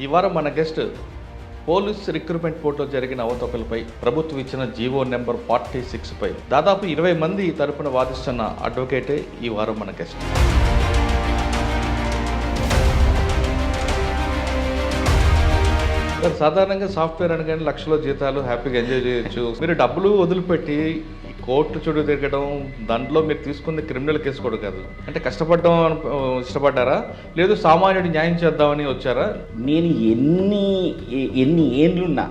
ఈ వారం మన గెస్ట్ పోలీస్ రిక్రూట్మెంట్ బోర్డులో జరిగిన అవతొకలపై ప్రభుత్వం ఇచ్చిన జీవో నెంబర్ 46 పై దాదాపు 20 మంది తరపున వాదిస్తున్న అడ్వకేటే ఈ వారం మన గెస్ట్. సాధారణంగా సాఫ్ట్వేర్ అనగానే లక్షల జీతాలు హ్యాపీగా ఎంజాయ్ చేయొచ్చు. మీరు డబ్బులు వదిలిపెట్టి కోర్టు చుట్టూ తిరగడం, దాంట్లో మీరు తీసుకున్న క్రిమినల్ కేసు కూడా కాదు. అంటే కష్టపడడం ఇష్టపడ్డారా, లేదు సామాన్యుడి న్యాయం చేద్దామని వచ్చారా? నేను ఎన్ని ఏండ్లున్నా,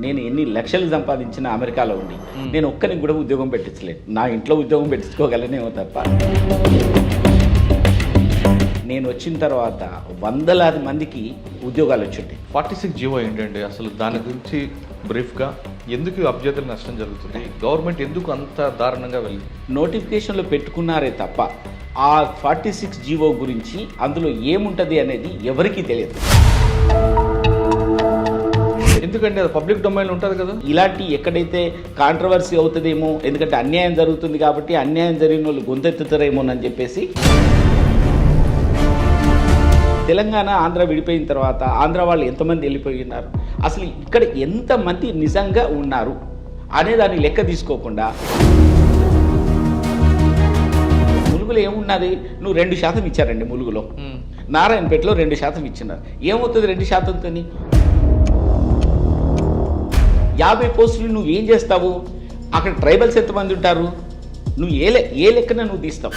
నేను ఎన్ని లక్షలు సంపాదించిన అమెరికాలో ఉండి నేను ఒక్కరికి కూడా ఉద్యోగం పెట్టించలేదు. నా ఇంట్లో ఉద్యోగం పెట్టించుకోగలనేమో తప్ప. నేను వచ్చిన తర్వాత వందలాది మందికి ఉద్యోగాలు వచ్చుంటాయి. 46 జీవో ఏంటండి అసలు? దాని గురించి బ్రీఫ్గా, ఎందుకు అభ్యర్థులు నష్టం జరుగుతుంది, గవర్నమెంట్ ఎందుకు అంత దారుణంగా వెళ్ళింది? నోటిఫికేషన్లో పెట్టుకున్నారే తప్ప ఆ 46 జీవో గురించి అందులో ఏముంటుంది అనేది ఎవరికీ తెలియదు. ఎందుకంటే అది పబ్లిక్ డొమైన్లో ఉంటుంది కదా. ఇలాంటి ఎక్కడైతే కాంట్రవర్సీ అవుతుందేమో, ఎందుకంటే అన్యాయం జరుగుతుంది కాబట్టి అన్యాయం జరిగిన వాళ్ళు గొంతెత్తుతారేమోనని చెప్పేసి తెలంగాణ ఆంధ్ర విడిపోయిన తర్వాత ఆంధ్ర వాళ్ళు ఎంతమంది వెళ్ళిపోయి ఉన్నారు, అసలు ఇక్కడ ఎంతమంది నిజంగా ఉన్నారు అనే దాన్ని లెక్క తీసుకోకుండా ములుగులో ఏమున్నది, నువ్వు 2% ఇచ్చారండి ములుగులో, నారాయణపేటలో 2% ఇచ్చినారు. ఏమవుతుంది 2%తో? 50 పోస్టులు నువ్వు ఏం చేస్తావు? అక్కడ ట్రైబల్స్ ఎంతమంది ఉంటారు? నువ్వు ఏ లెక్కన నువ్వు తీస్తావు?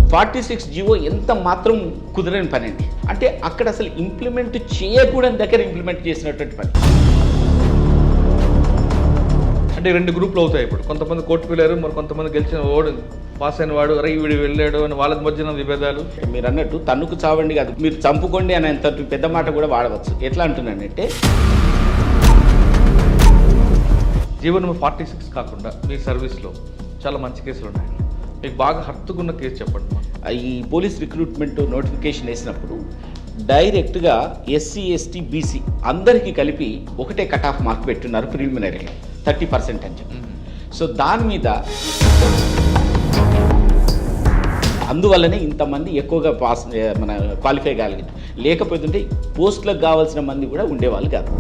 46 జీవో ఎంత మాత్రం కుదరని పని అండి. అంటే అక్కడ అసలు ఇంప్లిమెంట్ చేయకూడని దగ్గర ఇంప్లిమెంట్ చేసినటువంటి పని. అంటే 2 గ్రూపులు అవుతాయి ఇప్పుడు. కొంతమంది కోర్టుకు వెళ్ళారు, మరి కొంతమంది గెలిచిన ఓడు పాస్ అయిన వాడు అరే వీడు వెళ్ళాడు అని వాళ్ళ మధ్యన విభేదాలు. మీరు అన్నట్టు తన్నుకు చావండి కాదు, మీరు చంపుకోండి అని అంత పెద్ద మాట కూడా వాడవచ్చు. ఎట్లా అంటున్నానంటే, జీవో నెంబర్ 46 కాకుండా మీ సర్వీస్లో చాలా మంచి కేసులు ఉన్నాయి. మీకు బాగా హర్తుకున్న కేసు చెప్పండి. ఈ పోలీస్ రిక్రూట్మెంట్ నోటిఫికేషన్ వేసినప్పుడు డైరెక్ట్గా SC ST BC అందరికీ కలిపి ఒకటే కట్ ఆఫ్ మార్క్ పెట్టున్నారు ప్రిలిమినరీలో 30% అని చెప్పి. సో దాని మీద అందువల్లనే ఇంతమంది ఎక్కువగా మన క్వాలిఫై కాగలిగింది. లేకపోతుంటే పోస్టులకు కావాల్సిన మంది కూడా ఉండేవాళ్ళు కాదు.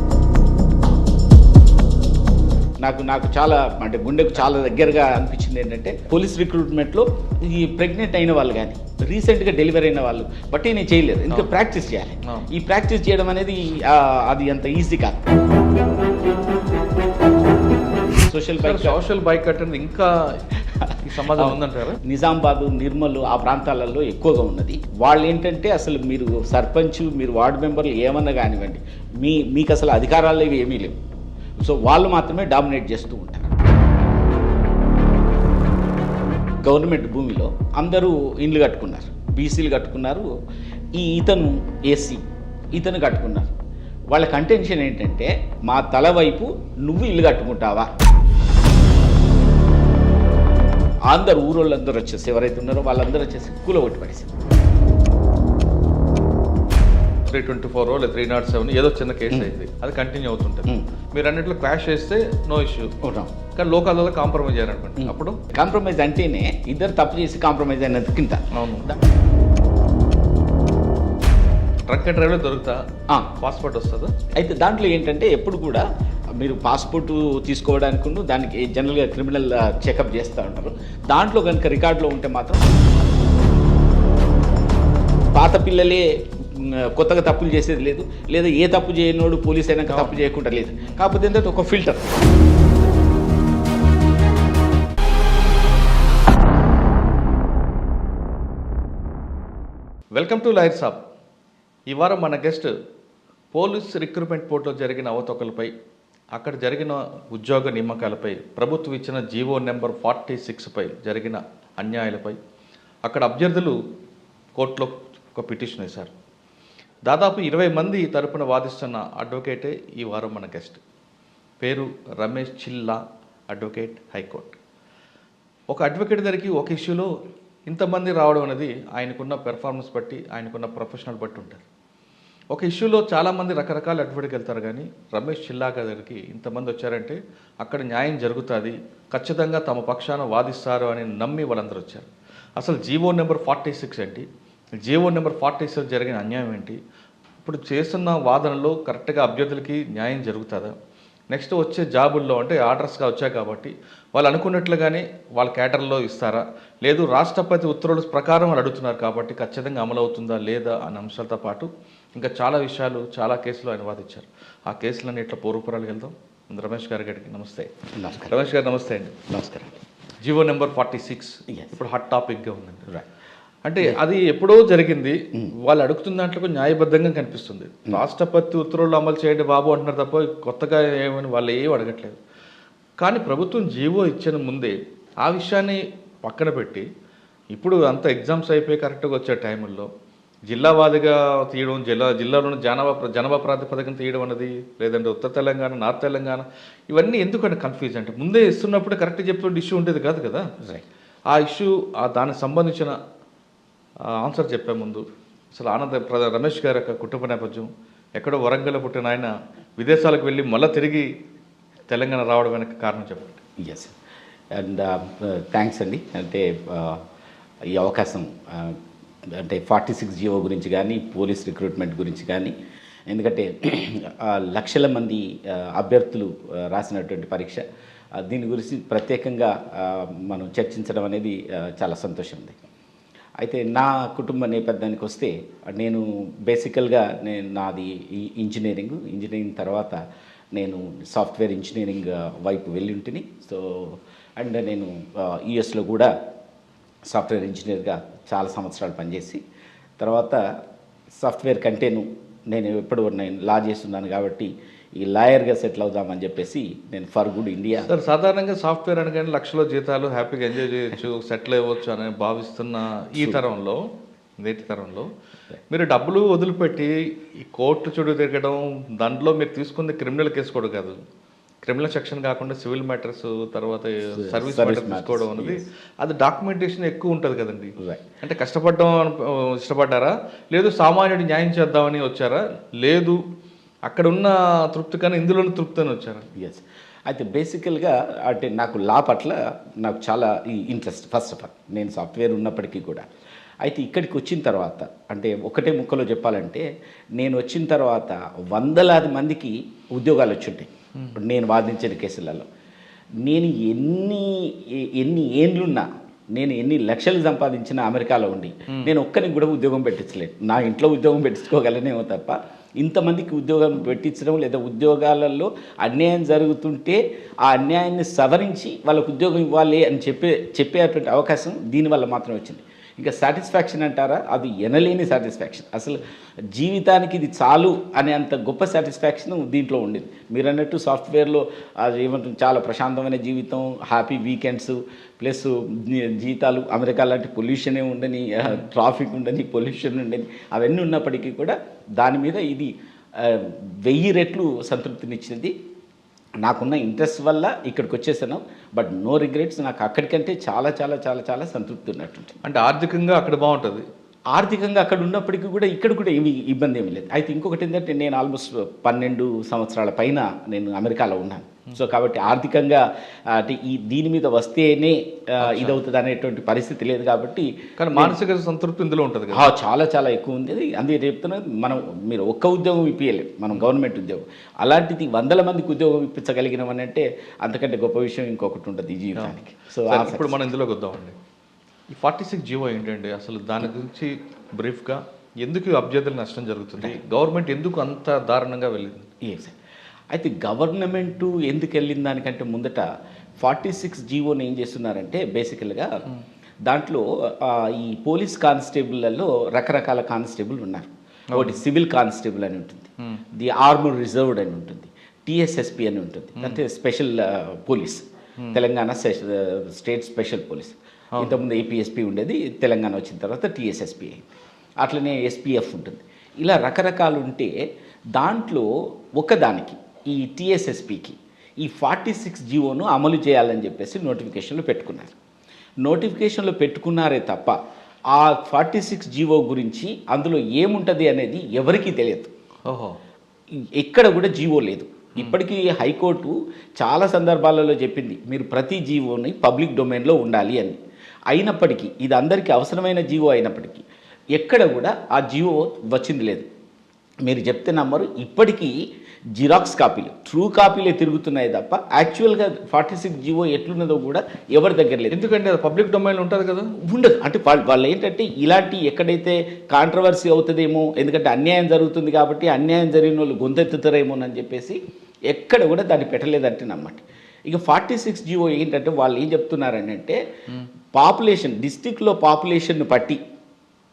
నాకు చాలా అంటే గుండెకు చాలా దగ్గరగా అనిపించింది ఏంటంటే, పోలీస్ రిక్రూట్మెంట్లో ఈ ప్రెగ్నెంట్ అయిన వాళ్ళు కానీ రీసెంట్గా డెలివరీ అయిన వాళ్ళు బట్టి నేను చేయలేదు. ఇంకా ప్రాక్టీస్ చేయాలి. ఈ ప్రాక్టీస్ చేయడం అనేది అది అంత ఈజీ కాదు. సోషల్ బైకాట్ అనేది ఇంకా ఈ సమాజం ఉందంటారా? నిజామాబాద్, నిర్మల్ ఆ ప్రాంతాలలో ఎక్కువగా ఉన్నది. వాళ్ళు ఏంటంటే అసలు మీరు సర్పంచ్, మీరు వార్డు మెంబర్లు ఏమన్నా కానివ్వండి, మీకు అసలు అధికారాలు ఏమీ లేవు. సో వాళ్ళు మాత్రమే డామినేట్ చేస్తూ ఉంటారు. గవర్నమెంట్ భూమిలో అందరూ ఇండ్లు కట్టుకున్నారు, బీసీలు కట్టుకున్నారు, ఇతను SC ఇతను కట్టుకున్నారు. వాళ్ళ కంటెన్షన్ ఏంటంటే, మా తల వైపు నువ్వు ఇల్లు కట్టుకుంటావా? అందరు ఊరోళ్ళందరూ వచ్చేసి ఎవరైతే ఉన్నారో వాళ్ళందరూ వచ్చేసి కూలగొట్టి పడేసారు. 324 లేదా 307 ఏదో చిన్న కేసు అయింది, అది కంటిన్యూ అవుతుంటుంది. మీరు అన్నింటిలో క్లాష్ చేస్తే నో ఇష్యూ, కానీ లోకల్లో కాంప్రమైజ్ అయ్యారనుకోండి. అప్పుడు కాంప్రమైజ్ అంటేనే ఇద్దరు తప్పు చేసి కాంప్రమైజ్ అయినంత కింద. అవును. ట్రక్ అండ్ డ్రైవ్లో దొరుకుతా పాస్పోర్ట్ వస్తుందా? అయితే దాంట్లో ఏంటంటే ఎప్పుడు కూడా మీరు పాస్పోర్ట్ తీసుకోవడానికి దానికి జనరల్గా క్రిమినల్ చెకప్ చేస్తూ ఉంటారు. దాంట్లో కనుక రికార్డులో ఉంటే మాత్రం పాత పిల్లలే కొత్తగా తప్పులు చేసేది లేదు, లేదా ఏ తప్పు చేయనోడు పోలీస్ అయినాక తప్పు చేయకుండా లేదు. కాకపోతే ఏంటంటే ఒక ఫిల్టర్. వెల్కమ్ టు లాయర్ సాబ్. ఈ వారం మన గెస్ట్ పోలీస్ రిక్రూట్మెంట్ బోర్డులో జరిగిన అవతొకలపై, అక్కడ జరిగిన ఉద్యోగ నియామకాలపై, ప్రభుత్వం ఇచ్చిన జీవో నెంబర్ 46 పై జరిగిన అన్యాయాలపై, అక్కడ అభ్యర్థులు కోర్టులో ఒక పిటిషన్ వేశారు. దాదాపు 20 మంది తరపున వాదిస్తున్న అడ్వకేటే ఈ వారం మన గెస్ట్. పేరు రమేష్ చిల్లా, అడ్వకేట్, హైకోర్టు. ఒక అడ్వకేట్ దగ్గరికి ఒక ఇష్యూలో ఇంతమంది రావడం అనేది ఆయనకున్న పెర్ఫార్మెన్స్ బట్టి, ఆయనకున్న ప్రొఫెషనల్ బట్టి ఉంటుంది. ఒక ఇష్యూలో చాలామంది రకరకాల అడ్వకేట్కి వెళ్తారు, కానీ రమేష్ చిల్లా దగ్గరికి ఇంతమంది వచ్చారంటే అక్కడ న్యాయం జరుగుతుంది, ఖచ్చితంగా తమ పక్షాన వాదిస్తారు అని నమ్మి వాళ్ళందరూ వచ్చారు. అసలు జీవో నెంబర్ 46 ఏంటి, జీవో నెంబర్ 47 జరిగిన అన్యాయం ఏంటి? ఇప్పుడు చేస్తున్న వాదనలో కరెక్ట్గా అభ్యర్థులకి న్యాయం జరుగుతుందా? నెక్స్ట్ వచ్చే జాబుల్లో అంటే ఆర్డర్స్గా వచ్చాయి కాబట్టి వాళ్ళు అనుకున్నట్లుగానే వాళ్ళ క్యాటర్లో ఇస్తారా? లేదు రాష్ట్రపతి ఉత్తర్వుల ప్రకారం వాళ్ళు అడుగుతున్నారు కాబట్టి ఖచ్చితంగా అమలు అవుతుందా లేదా అనే అంశాలతో పాటు ఇంకా చాలా విషయాలు చాలా కేసులు ఆయన వాదించారు. ఆ కేసులన్నీ ఇట్లా పూర్వపురాలకు వెళ్దాం. రమేష్ గారికి నమస్తే. నమస్కారం. రమేష్ గారు నమస్తే అండి. నమస్కారం. GO number 46 Yes. ఇప్పుడు హాట్ టాపిక్గా ఉందండి. రైట్. అంటే అది ఎప్పుడో జరిగింది. వాళ్ళు అడుగుతున్న దాంట్లో న్యాయబద్ధంగా కనిపిస్తుంది. రాష్ట్రపతి ఉత్తర్వులు అమలు చేయండి బాబు అంటున్నారు తప్ప కొత్తగా ఏమని వాళ్ళు ఏం అడగట్లేదు. కానీ ప్రభుత్వం జీవో ఇచ్చిన ముందే ఆ విషయాన్ని పక్కన పెట్టి ఇప్పుడు అంత ఎగ్జామ్స్ అయిపోయి కరెక్ట్గా వచ్చే టైంలో జిల్లావాదిగా తీయడం, జిల్లాలోని జనాభా ప్రాతిపదికన తీయడం అన్నది, లేదంటే ఉత్తర తెలంగాణ, నార్త్ తెలంగాణ, ఇవన్నీ ఎందుకంటే కన్ఫ్యూజ్ అంటే ముందే ఇస్తున్నప్పుడు కరెక్ట్ చెప్తుంటే ఇష్యూ ఉండేది కాదు కదా. ఆ ఇష్యూ దానికి సంబంధించిన ఆన్సర్ చెప్పే ముందు అసలు రమేష్ గారి యొక్క కుటుంబ నేపథ్యం, ఎక్కడో వరంగల్ పుట్టిన ఆయన విదేశాలకు వెళ్ళి మళ్ళీ తిరిగి తెలంగాణ రావడం వెనక కారణం చెప్పండి. ఎస్ అండ్ థ్యాంక్స్ అండి. అంటే ఈ అవకాశం అంటే 46 జీవో గురించి కానీ పోలీస్ రిక్రూట్మెంట్ గురించి కానీ, ఎందుకంటే లక్షల మంది అభ్యర్థులు రాసినటువంటి పరీక్ష, దీని గురించి ప్రత్యేకంగా మనం చర్చించడం అనేది చాలా సంతోషం ఉంది. అయితే నా కుటుంబ నేపథ్యానికి వస్తే నేను బేసికల్గా నాది ఇంజనీరింగ్ తర్వాత నేను సాఫ్ట్వేర్ ఇంజనీరింగ్ వైపు వెళ్ళి ఉంటుంది. సో అండ్ నేను యుఎస్లో కూడా సాఫ్ట్వేర్ ఇంజనీర్గా చాలా సంవత్సరాలు పనిచేసి తర్వాత సాఫ్ట్వేర్ కంటేను నేను లా చేస్తున్నాను కాబట్టి ఈ లాయర్గా సెటిల్ అవుదామని చెప్పేసి నేను ఫర్ గుడ్ ఇండియా. సార్ సాధారణంగా సాఫ్ట్వేర్ అనగానే లక్షల జీతాలు హ్యాపీగా ఎంజాయ్ చేయొచ్చు, సెటిల్ అవ్వచ్చు అని భావిస్తున్న నేటి తరంలో మీరు డబ్బులు వదిలిపెట్టి ఈ కోర్టు చుట్టూ తిరగడం, దాంట్లో మీరు తీసుకుంది క్రిమినల్ కేసు కూడా కాదు, క్రిమినల్ సెక్షన్ కాకుండా సివిల్ మ్యాటర్స్, తర్వాత సర్వీస్ మ్యాటర్స్ తీసుకోవడం అనేది అది డాక్యుమెంటేషన్ ఎక్కువ ఉంటుంది కదండి. అంటే కష్టపడడం ఇష్టపడ్డారా, లేదు సామాన్యుడి న్యాయం చేద్దామని వచ్చారా, లేదు అక్కడ ఉన్న తృప్తి కానీ ఇందులోని తృప్తి అని వచ్చారా? ఎస్. అయితే బేసికల్గా అంటే నాకు లా పట్ల నాకు చాలా ఇంట్రెస్ట్. ఫస్ట్ ఆఫ్ ఆల్ నేను సాఫ్ట్వేర్ ఉన్నప్పటికీ కూడా, అయితే ఇక్కడికి వచ్చిన తర్వాత అంటే ఒకటే ముక్కలో చెప్పాలంటే నేను వచ్చిన తర్వాత వందలాది మందికి ఉద్యోగాలు వచ్చుంటాయి నేను వాదించిన కేసులలో. నేను ఎన్ని ఏండ్లున్నా, నేను ఎన్ని లక్షలు సంపాదించినా అమెరికాలో ఉండి నేను ఒక్కరికి కూడా ఉద్యోగం పెట్టించలేదు. నా ఇంట్లో ఉద్యోగం పెట్టించుకోగలనేమో తప్ప ఇంతమందికి ఉద్యోగం పెట్టించడం లేదా ఉద్యోగాలలో అన్యాయం జరుగుతుంటే ఆ అన్యాయాన్ని సవరించి వాళ్ళకు ఉద్యోగం ఇవ్వాలి అని చెప్పేటువంటి అవకాశం దీనివల్ల మాత్రం వచ్చింది. ఇంకా సాటిస్ఫాక్షన్ అంటారా, అది ఎనలేని సాటిస్ఫాక్షన్. అసలు జీవితానికి ఇది చాలు అనే అంత గొప్ప సాటిస్ఫాక్షన్ దీంట్లో ఉండేది. మీరు అన్నట్టు సాఫ్ట్వేర్లో అది ఏమంటుంది, చాలా ప్రశాంతమైన జీవితం, హ్యాపీ వీకెండ్స్, ప్లస్ జీతాలు, అమెరికా లాంటి పొల్యూషనే ఉండని, ట్రాఫిక్ ఉండని, పొల్యూషన్ ఉండని, అవన్నీ ఉన్నప్పటికీ కూడా దాని మీద ఇది 1000 రెట్లు సంతృప్తినిచ్చింది. నాకున్న ఇంట్రెస్ట్ వల్ల ఇక్కడికి వచ్చేసాను. But no regrets. నాకు అక్కడికంటే చాలా చాలా చాలా చాలా సంతృప్తి ఉన్నట్టు. అంటే ఆర్థికంగా అక్కడ బాగుంటుంది, ఆర్థికంగా అక్కడ ఉన్నప్పటికీ కూడా ఇక్కడ కూడా ఏమి ఇబ్బంది ఏమి లేదు. అయితే ఇంకొకటి ఏంటంటే నేను ఆల్మోస్ట్ 12 సంవత్సరాల పైన నేను అమెరికాలో ఉన్నాను. సో కాబట్టి ఆర్థికంగా అంటే దీని మీద వస్తేనే ఇదవుతుంది అనేటువంటి పరిస్థితి లేదు కాబట్టి, కానీ మానసిక సంతృప్తి ఇందులో ఉంటుంది కదా, చాలా చాలా ఎక్కువ ఉంది. అందుకే చెప్తున్నా, మీరు ఒక్క ఉద్యోగం ఇప్పించలేము, మనం గవర్నమెంట్ ఉద్యోగం, అలాంటిది 100 మందికి ఉద్యోగం ఇప్పించగలిగినాం అని అంటే అంతకంటే గొప్ప విషయం ఇంకొకటి ఉంటుంది ఈ జీవితానికి. సో ఇప్పుడు మనం ఇందులోకి వద్దామండి. ఈ 46 జీవో ఏంటండి అసలు, దాని గురించి బ్రీఫ్గా, ఎందుకు అభ్యర్థులకు నష్టం జరుగుతుంది, గవర్నమెంట్ ఎందుకు అంత దారుణంగా వెళ్ళింది? అయితే గవర్నమెంటు ఎందుకు వెళ్ళిన దానికంటే ముందట 46 జీవోని ఏం చేస్తున్నారంటే బేసికల్గా దాంట్లో ఈ పోలీస్ కానిస్టేబుల్లలో రకరకాల కానిస్టేబుల్ ఉన్నారు. ఒకటి సివిల్ కానిస్టేబుల్ అని ఉంటుంది, ది ఆర్మర్ రిజర్వ్డ్ అని ఉంటుంది, టీఎస్ఎస్పి అని ఉంటుంది, అంటే special police, Telangana state special police. ఇంతకుముందు ఏపీఎస్పి ఉండేది, తెలంగాణ వచ్చిన తర్వాత టీఎస్ఎస్పి అయింది. అట్లనే ఎస్పీఎఫ్ ఉంటుంది. ఇలా రకరకాలు ఉంటే దాంట్లో ఒకదానికి ఈ టీఎస్ఎస్పికి ఈ 46 జీవోను అమలు చేయాలని చెప్పేసి నోటిఫికేషన్లో పెట్టుకున్నారే తప్ప ఆ 46 జీవో గురించి అందులో ఏముంటుంది అనేది ఎవరికీ తెలియదు. ఎక్కడ కూడా జీవో లేదు. ఇప్పటికీ హైకోర్టు చాలా సందర్భాలలో చెప్పింది మీరు ప్రతి జీవోని పబ్లిక్ డొమైన్లో ఉండాలి అని. అయినప్పటికీ ఇది అందరికీ అవసరమైన జీవో అయినప్పటికీ ఎక్కడ కూడా ఆ జియో వచ్చింది లేదు. మీరు చెప్తే నమ్మరు, ఇప్పటికీ జిరాక్స్ కాపీలు, ట్రూ కాపీలే తిరుగుతున్నాయి తప్ప యాక్చువల్గా 46 జియో ఎట్లున్నదో కూడా ఎవరి దగ్గర లేదు. ఎందుకంటే అది పబ్లిక్ డొమైన్ ఉంటుంది కదా. ఉండదు. అంటే వాళ్ళు ఏంటంటే ఇలాంటి ఎక్కడైతే కాంట్రవర్సీ అవుతుందేమో, ఎందుకంటే అన్యాయం జరుగుతుంది కాబట్టి అన్యాయం జరిగిన వాళ్ళు గొంతెత్తుతారేమో అని చెప్పేసి ఎక్కడ కూడా దాన్ని పెట్టలేదంటే నమ్మండి. ఇక 46 జియో ఏంటంటే వాళ్ళు ఏం చెప్తున్నారని అంటే పాపులేషన్, డిస్టిక్లో పాపులేషన్ను బట్టి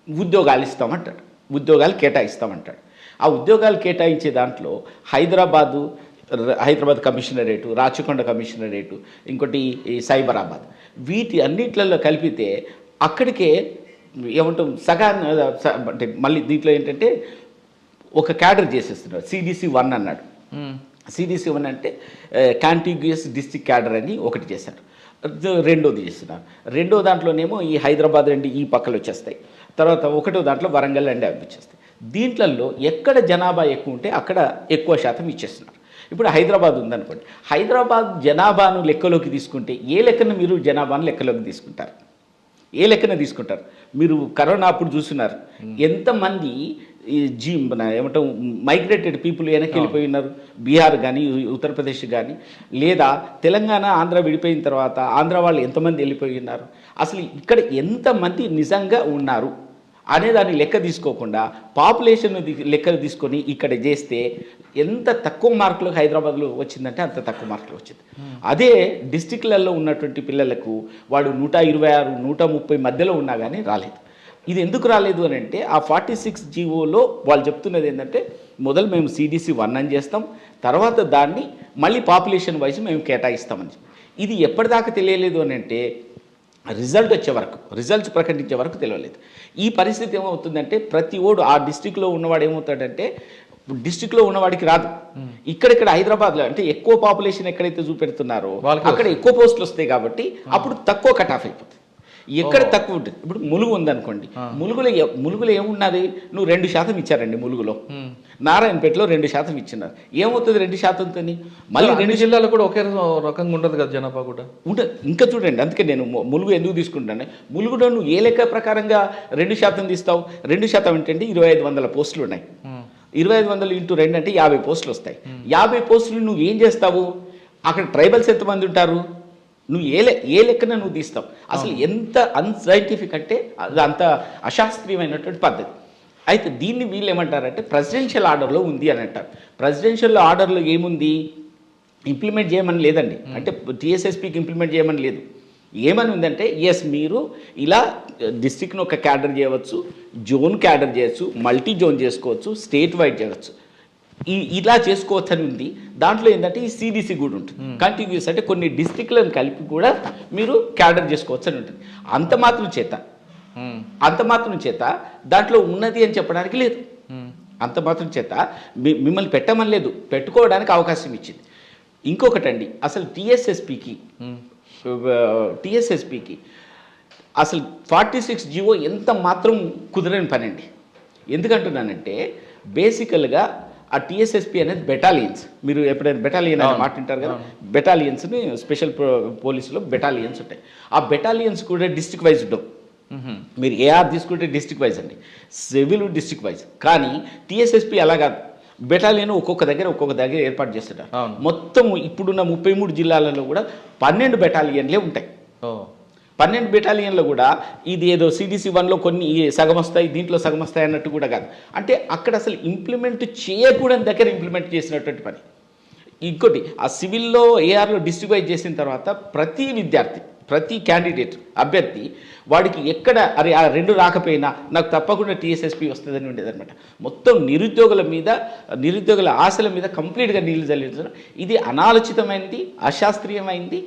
ఉద్యోగాలు ఇస్తామంటాడు, ఉద్యోగాలు కేటాయిస్తామంటాడు. ఆ ఉద్యోగాలు కేటాయించే దాంట్లో హైదరాబాద్ కమిషనరేటు, రాచకొండ కమిషనరేటు, ఇంకోటి ఈ సైబరాబాద్, వీటి అన్నిట్లలో కలిపితే అక్కడికే ఏమంటాం అంటే మళ్ళీ దీంట్లో ఏంటంటే ఒక క్యాడర్ చేసేస్తున్నారు. CDC 1 అన్నాడు. CDC 1 అంటే కాంటిగ్యూయస్ డిస్ట్రిక్ట్ క్యాడర్ అని ఒకటి చేశారు. రెండోది చేస్తున్నారు. రెండో దాంట్లోనేమో ఈ హైదరాబాద్ రెండు ఈ పక్కలు వచ్చేస్తాయి. తర్వాత ఒకటో దాంట్లో వరంగల్ అండి అవి వచ్చేస్తాయి. దీంట్లలో ఎక్కడ జనాభా ఎక్కువ ఉంటే అక్కడ ఎక్కువ శాతం ఇచ్చేస్తున్నారు. ఇప్పుడు హైదరాబాద్ ఉందనుకోండి, హైదరాబాద్ జనాభాను లెక్కలోకి తీసుకుంటే ఏ లెక్కన మీరు జనాభాను లెక్కలోకి తీసుకుంటారు? ఏ లెక్కన తీసుకుంటారు? మీరు కరోనా అప్పుడు చూస్తున్నారు ఎంతమంది ఏమంటాం మైగ్రేటెడ్ పీపుల్ వెనక్కి వెళ్ళిపోయి ఉన్నారు. బీహార్ కానీ ఉత్తరప్రదేశ్ కానీ, లేదా తెలంగాణ ఆంధ్ర విడిపోయిన తర్వాత ఆంధ్ర వాళ్ళు ఎంతమంది వెళ్ళిపోయి ఉన్నారు, అసలు ఇక్కడ ఎంతమంది నిజంగా ఉన్నారు అనే దాన్ని లెక్క తీసుకోకుండా పాపులేషన్ లెక్క తీసుకొని ఇక్కడ చేస్తే ఎంత తక్కువ మార్కులు హైదరాబాద్లో వచ్చిందంటే అంత తక్కువ మార్కులు వచ్చింది. అదే డిస్టిక్లలో ఉన్నటువంటి పిల్లలకు వాడు 126, 130 మధ్యలో ఉన్నా కానీ రాలేదు. ఇది ఎందుకు రాలేదు అని అంటే ఆ 46 జియోలో వాళ్ళు చెప్తున్నది ఏంటంటే మొదలు మేము CDC 1 అని చేస్తాం, తర్వాత దాన్ని మళ్ళీ పాపులేషన్ వైజ్ మేము కేటాయిస్తామని. ఇది ఎప్పటిదాకా తెలియలేదు అని అంటే రిజల్ట్ వచ్చే వరకు, రిజల్ట్స్ ప్రకటించే వరకు తెలియలేదు. ఈ పరిస్థితి ఏమవుతుందంటే ప్రతి ఓడు ఆ డిస్టిక్లో ఉన్నవాడు ఏమవుతాడంటే డిస్టిక్లో ఉన్నవాడికి రాదు. ఇక్కడిక్కడ హైదరాబాద్లో అంటే ఎక్కువ పాపులేషన్ ఎక్కడైతే చూపెడుతున్నారో అక్కడ ఎక్కువ పోస్టులు వస్తాయి కాబట్టి అప్పుడు తక్కువ కట్ ఆఫ్ అయిపోతుంది. ఎక్కడ తక్కువ ఉంటుంది. ఇప్పుడు ములుగు ఉందనుకోండి, ములుగులో ఏమున్నది, నువ్వు 2% ఇచ్చారండి ములుగులో, నారాయణపేటలో 2% ఇచ్చినారు, ఏమవుతుంది 2%తో? మళ్ళీ 2 జిల్లాలో కూడా ఒకే రకంగా ఉండదు కదా జనాభా కూడా ఉంటుంది. ఇంకా చూడండి, అందుకే నేను ములుగు ఎందుకు తీసుకుంటాను, ములుగులో నువ్వు ఏ లెక్క ప్రకారంగా 2% తీస్తావు? 2% ఏంటంటే 2500 పోస్టులు ఉన్నాయి. 2500 × 2 అంటే 50 పోస్టులు వస్తాయి. 50 పోస్టులు నువ్వు ఏం చేస్తావు? అక్కడ ట్రైబల్స్ ఎంతమంది ఉంటారు? నువ్వు ఏ లెక్కన నువ్వు తీస్తావు? అసలు ఎంత అన్సైంటిఫిక్ అంటే అది అంత అశాస్త్రీయమైనటువంటి పద్ధతి. అయితే దీన్ని వీళ్ళు ఏమంటారంటే ప్రెసిడెన్షియల్ ఆర్డర్లో ఉంది అని అంటారు. ప్రెసిడెన్షియల్ ఆర్డర్లో ఏముంది? ఇంప్లిమెంట్ చేయమని లేదండి, అంటే TSSPకి ఇంప్లిమెంట్ చేయమని లేదు. ఏమని ఉందంటే ఎస్ మీరు ఇలా డిస్ట్రిక్ట్ను ఒక క్యాడర్ చేయవచ్చు, జోన్ క్యాడర్ చేయొచ్చు, మల్టీ జోన్ చేసుకోవచ్చు, స్టేట్ వైడ్ చేయవచ్చు, ఇలా చేసుకోవచ్చు అని ఉంది. దాంట్లో ఏంటంటే ఈ CDC కూడా ఉంటుంది, కంటిన్యూస్ అంటే కొన్ని డిస్ట్రిక్ట్లను కలిపి కూడా మీరు క్యాడర్ చేసుకోవచ్చు అని ఉంటుంది. అంత మాత్రం చేత దాంట్లో ఉన్నది అని చెప్పడానికి లేదు. అంత మాత్రం చేత మిమ్మల్ని పెట్టమని లేదు, పెట్టుకోవడానికి అవకాశం ఇచ్చింది. ఇంకొకటండి, అసలు TSSPకి అసలు 46 జియో ఎంత మాత్రం కుదరని పని అండి. ఎందుకంటున్నానంటే బేసికల్గా ఆ TSSP అనేది బెటాలియన్స్, మీరు ఎప్పుడైనా బెటాలియన్ అని మాట వింటారు కదా, బెటాలియన్స్ని స్పెషల్ పోలీసులో బెటాలియన్స్ ఉంటాయి. ఆ బెటాలియన్స్ కూడా డిస్ట్రిక్ట్ వైజ్ ఉండవు. మీరు AR తీసుకుంటే డిస్ట్రిక్ట్ వైజ్ అండి, సివిల్ డిస్ట్రిక్ట్ వైజ్. కానీ TSSP అలా కాదు, బెటాలియన్ ఒక్కొక్క దగ్గర ఏర్పాటు చేస్తుంటారు. మొత్తం ఇప్పుడున్న 33 జిల్లాలలో కూడా 12 బెటాలియన్లే ఉంటాయి. 12 బెటాలియన్లో కూడా ఇది ఏదో CDC 1లో కొన్ని సగం వస్తాయి, దీంట్లో సగం వస్తాయి అన్నట్టు కూడా కాదు. అంటే అక్కడ అసలు ఇంప్లిమెంట్ చేయకూడని దగ్గర ఇంప్లిమెంట్ చేసినటువంటి పని. ఇంకోటి ఆ సివిల్లో ARలో డిస్ట్రిక్ట్ వైజ్ చేసిన తర్వాత ప్రతి విద్యార్థి, ప్రతి క్యాండిడేట్ అభ్యర్థి వాడికి ఎక్కడ అరే ఆ 2 రాకపోయినా నాకు తప్పకుండా TSSP వస్తుందని ఉండేదన్నమాట. మొత్తం నిరుద్యోగుల ఆశల మీద కంప్లీట్గా నీళ్లు చల్లించడం ఇది అనాలోచితమైనది, అశాస్త్రీయమైంది,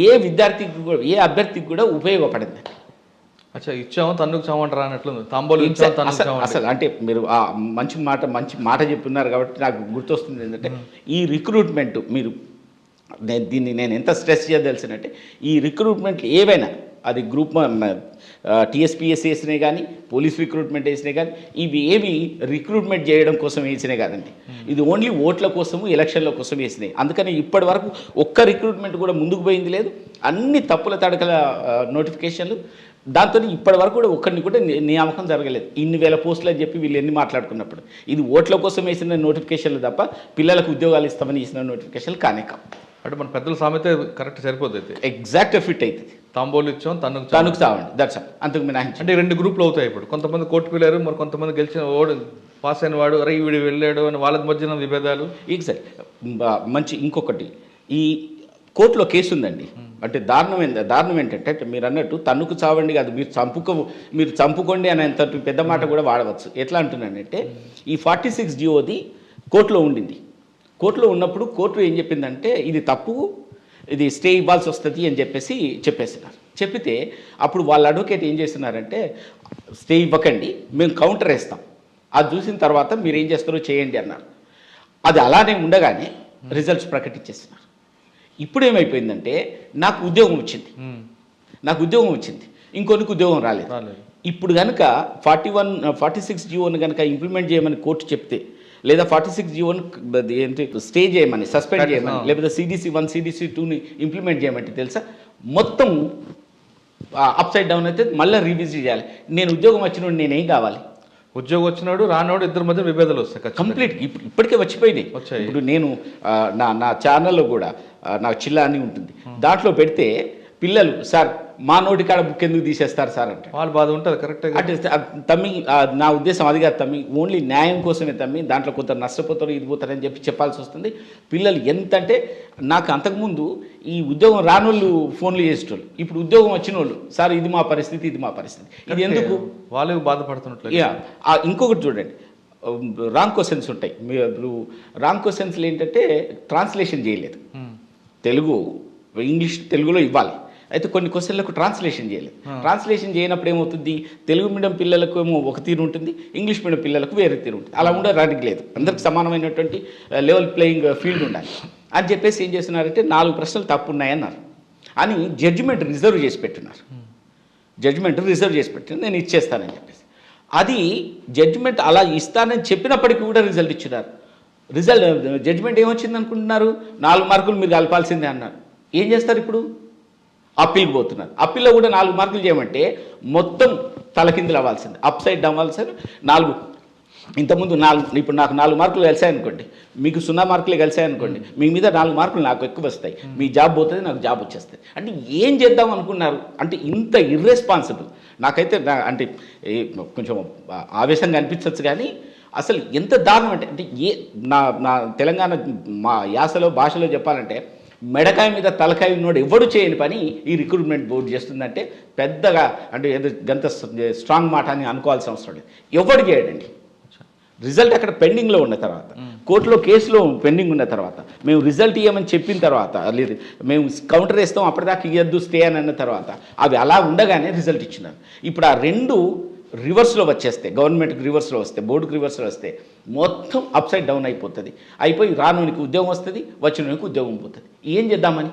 ఏ విద్యార్థికి కూడా ఏ అభ్యర్థికి కూడా ఉపయోగపడింది. అచ్చా, ఇచ్చాము తన్నుకు చామంటారా అన్నట్లు తాంబోలు అసలు అంటే మీరు మంచి మాట చెప్తున్నారు కాబట్టి నాకు గుర్తొస్తుంది ఏంటంటే ఈ రిక్రూట్మెంట్ మీరు నేను ఎంత స్ట్రెస్ చేయదలిసినట్టే ఈ రిక్రూట్మెంట్లు ఏవైనా అది గ్రూప్ టీఎస్పీఎస్సీ వేసినాయి కానీ పోలీస్ రిక్రూట్మెంట్ వేసినాయి కానీ ఇవి ఏవి రిక్రూట్మెంట్ చేయడం కోసం వేసినాయి కాదండి. ఇది ఓన్లీ ఓట్ల కోసము ఎలక్షన్ల కోసం వేసినాయి. అందుకని ఇప్పటి వరకు ఒక్క రిక్రూట్మెంట్ కూడా ముందుకు పోయింది లేదు. అన్ని తప్పుల తడకల నోటిఫికేషన్లు. దాంతో ఇప్పటి వరకు కూడా ఒక్కరిని కూడా నియామకం జరగలేదు. ఇన్ని వేల పోస్టులు అని చెప్పి వీళ్ళు ఎన్ని మాట్లాడుకున్నప్పుడు ఇది ఓట్ల కోసం వేసిన నోటిఫికేషన్లు తప్ప పిల్లలకు ఉద్యోగాలు ఇస్తామని ఇచ్చిన నోటిఫికేషన్లు కానే కావు. అంటే మన పెద్దల సామెత కరెక్ట్ సరిపోతుంది అయితే. ఎగ్జాక్ట్ ఫిట్ అవుతుంది. తాంబోలు ఇచ్చాం తనుకు చావండి దట్స్ అంతకు మినహాయించి. అంటే 2 గ్రూపులు అవుతాయి ఇప్పుడు. కొంతమంది కోర్టుకు వెళ్ళారు, మరి కొంతమంది గెలిచిన పాస్ అయిన వాడు అరే వీడు వెళ్ళాడు అని వాళ్ళ మధ్యన విభేదాలు. ఎగ్జాక్ట్ మంచి ఇంకొకటి ఈ కోర్టులో కేసు ఉందండి. అంటే దారుణం ఏంటంటే మీరు అన్నట్టు తన్నుకు చావండి కాదు, మీరు చంపుకోండి అనేంత పెద్ద మాట కూడా వాడవచ్చు. ఎట్లా అంటున్నానంటే ఈ 46 జియోది కోర్టులో ఉండింది. కోర్టులో ఉన్నప్పుడు కోర్టు ఏం చెప్పిందంటే ఇది తప్పు, ఇది స్టే ఇవ్వాల్సి వస్తుంది అని చెప్పేసినారు. చెప్పితే అప్పుడు వాళ్ళ అడ్వకేట్ ఏం చేస్తున్నారంటే స్టే ఇవ్వకండి, మేము కౌంటర్ వేస్తాం, అది చూసిన తర్వాత మీరు ఏం చేస్తారో చేయండి అన్నారు. అది అలానే ఉండగానే రిజల్ట్స్ ప్రకటించేస్తున్నారు. ఇప్పుడు ఏమైపోయిందంటే నాకు ఉద్యోగం వచ్చింది, ఇంకొనికి ఉద్యోగం రాలేదు. ఇప్పుడు కనుక 46 జియోని కనుక ఇంప్లిమెంట్ చేయమని కోర్టు చెప్తే, లేదా 46 జియోని ఏంటి స్టే చేయమని, సస్పెండ్ చేయమని, లేకపోతే CDC 1 CDC 2ని ఇంప్లిమెంట్ చేయమంటే తెలుసా మొత్తం అప్సైడ్ డౌన్ అయితే మళ్ళీ రివిజిట్ చేయాలి. నేను ఉద్యోగం వచ్చినోడు నేనేం కావాలి? ఉద్యోగం వచ్చినాడు రానోడు ఇద్దరి మధ్య విభేదాలు వస్తాయి కంప్లీట్. ఇప్పటికే వచ్చిపోయినాయి. ఇప్పుడు నేను నా ఛానల్లో కూడా నాకు చిల్లా అని ఉంటుంది, దాంట్లో పెడితే పిల్లలు సార్ మా నోటి కాడ బుక్ ఎందుకు తీసేస్తారు సార్ అంటే వాళ్ళు బాధ ఉంటుంది. కరెక్ట్. అంటే తమ్మి నా ఉద్దేశం అది కాదు తమ్మి, ఓన్లీ న్యాయం కోసమే తమ్మి, దాంట్లో కొంత నష్టపోతారు ఇది పోతారని చెప్పాల్సి వస్తుంది. పిల్లలు ఎంత అంటే నాకు అంతకుముందు ఈ ఉద్యోగం రానోళ్ళు ఫోన్లు చేసేటోళ్ళు, ఇప్పుడు ఉద్యోగం వచ్చిన వాళ్ళు సార్ ఇది మా పరిస్థితి ఇది ఎందుకు వాళ్ళు బాధపడుతున్నట్లు. ఇంకొకటి చూడండి, రాంగ్ క్వశ్చన్స్ ఉంటాయి. మీరు రాంగ్ క్వశ్చన్స్లు ఏంటంటే ట్రాన్స్లేషన్ చేయలేదు. తెలుగులో ఇవ్వాలి, అయితే కొన్ని క్వశ్చన్లకు ట్రాన్స్లేషన్ చేయలేదు. ట్రాన్స్లేషన్ చేయనప్పుడు ఏమవుతుంది, తెలుగు మీడియం పిల్లలకు ఏమో ఒక తీరు ఉంటుంది, ఇంగ్లీష్ మీడియం పిల్లలకు వేరే తీరు ఉంటుంది. అలా ఉండడానికి లేదు, అందరికి సమానమైనటువంటి లెవెల్ ప్లేయింగ్ ఫీల్డ్ ఉండాలి అని చెప్పేసి ఏం చేస్తున్నారంటే 4 ప్రశ్నలు తప్పు ఉన్నాయన్నారు అని జడ్జిమెంట్ రిజర్వ్ చేసి పెట్టున్నారు. నేను ఇచ్చేస్తానని చెప్పేసి అది జడ్జిమెంట్ అలా ఇస్తానని చెప్పినప్పటికీ కూడా రిజల్ట్ ఇచ్చినారు. జడ్జిమెంట్ ఏమొచ్చింది అనుకుంటున్నారు, 4 మార్కులు మీరు కలపాల్సిందే అన్నారు. ఏం చేస్తారు ఇప్పుడు? అప్పీల్కి పోతున్నారు. అప్పీల్లో కూడా 4 మార్కులు చేయమంటే మొత్తం తలకిందులు అవ్వాల్సింది, అప్ సైడ్ అవ్వాల్సింది. 4 ఇంతకుముందు 4 ఇప్పుడు నాకు 4 మార్కులు కలిసాయనుకోండి, మీకు 0 మార్కులే కలిసాయనుకోండి, మీ మీద 4 మార్కులు నాకు ఎక్కువ వస్తాయి, మీ జాబ్ పోతుంది, నాకు జాబ్ వచ్చేస్తుంది. అంటే ఏం చేద్దాం అనుకున్నారు? అంటే ఇంత ఇర్రెస్పాన్సిబుల్. నాకైతే అంటే కొంచెం ఆవేశంగా అనిపించవచ్చు, కానీ అసలు ఎంత దారుణం అంటే నా తెలంగాణ మా యాసలో భాషలో చెప్పాలంటే మెడకాయ మీద తలకాయ ఉన్నోడు ఎవడు చేయని పని ఈ రిక్రూట్మెంట్ బోర్డు చేస్తుందంటే పెద్దగా అంటే ఏదో గంత స్ట్రాంగ్ మాట అని అనుకోవాల్సిన అవసరం లేదు. ఎవడు చేయడండి. రిజల్ట్ అక్కడ పెండింగ్లో ఉన్న తర్వాత, కోర్టులో కేసులో పెండింగ్ ఉన్న తర్వాత, మేము రిజల్ట్ ఇవ్వమని చెప్పిన తర్వాత, లేదు మేము కౌంటర్ వేస్తాం అప్పటిదాకా ఇవ్వద్దు స్టే అని అన్న తర్వాత, అవి అలా ఉండగానే రిజల్ట్ ఇచ్చినారు. ఇప్పుడు ఆ 2 రివర్స్లో వచ్చేస్తే, గవర్నమెంట్కి రివర్స్లో వస్తే, బోర్డుకి రివర్స్లో వస్తే మొత్తం అప్సైడ్ డౌన్ అయిపోయి రానోనికి ఉద్యోగం వస్తుంది, వచ్చినోనికి ఉద్యోగం పోతుంది. ఏం చేద్దామని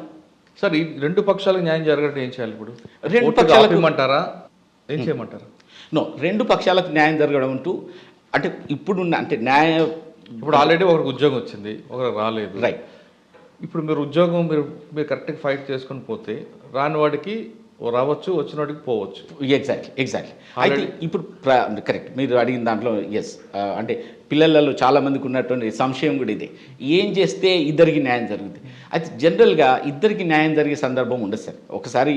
సార్ ఈ 2 పక్షాలకు న్యాయం జరగడం ఏం చేయాలి? ఇప్పుడు 2 పక్షాలకు ఇవ్వమంటారా, ఏం చేయమంటారా? 2 పక్షాలకు న్యాయం జరగడం అంటూ అంటే ఇప్పుడున్న అంటే న్యాయం ఇప్పుడు ఆల్రెడీ ఒకరికి ఉద్యోగం వచ్చింది, ఒకరికి రాలేదు. రైట్. ఇప్పుడు మీరు ఉద్యోగం మీరు కరెక్ట్గా ఫైట్ చేసుకొని పోతే రాని వాడికి రావచ్చు, వచ్చిన వాడికి పోవచ్చు. ఎగ్జాక్ట్లీ. అయితే ఇప్పుడు కరెక్ట్ మీరు అడిగిన దాంట్లో ఎస్, అంటే పిల్లలలో చాలామందికి ఉన్నటువంటి సంశయం కూడా ఇదే, ఏం చేస్తే ఇద్దరికి న్యాయం జరుగుతుంది. అయితే జనరల్గా ఇద్దరికి న్యాయం జరిగే సందర్భం ఉండదు సార్. ఒకసారి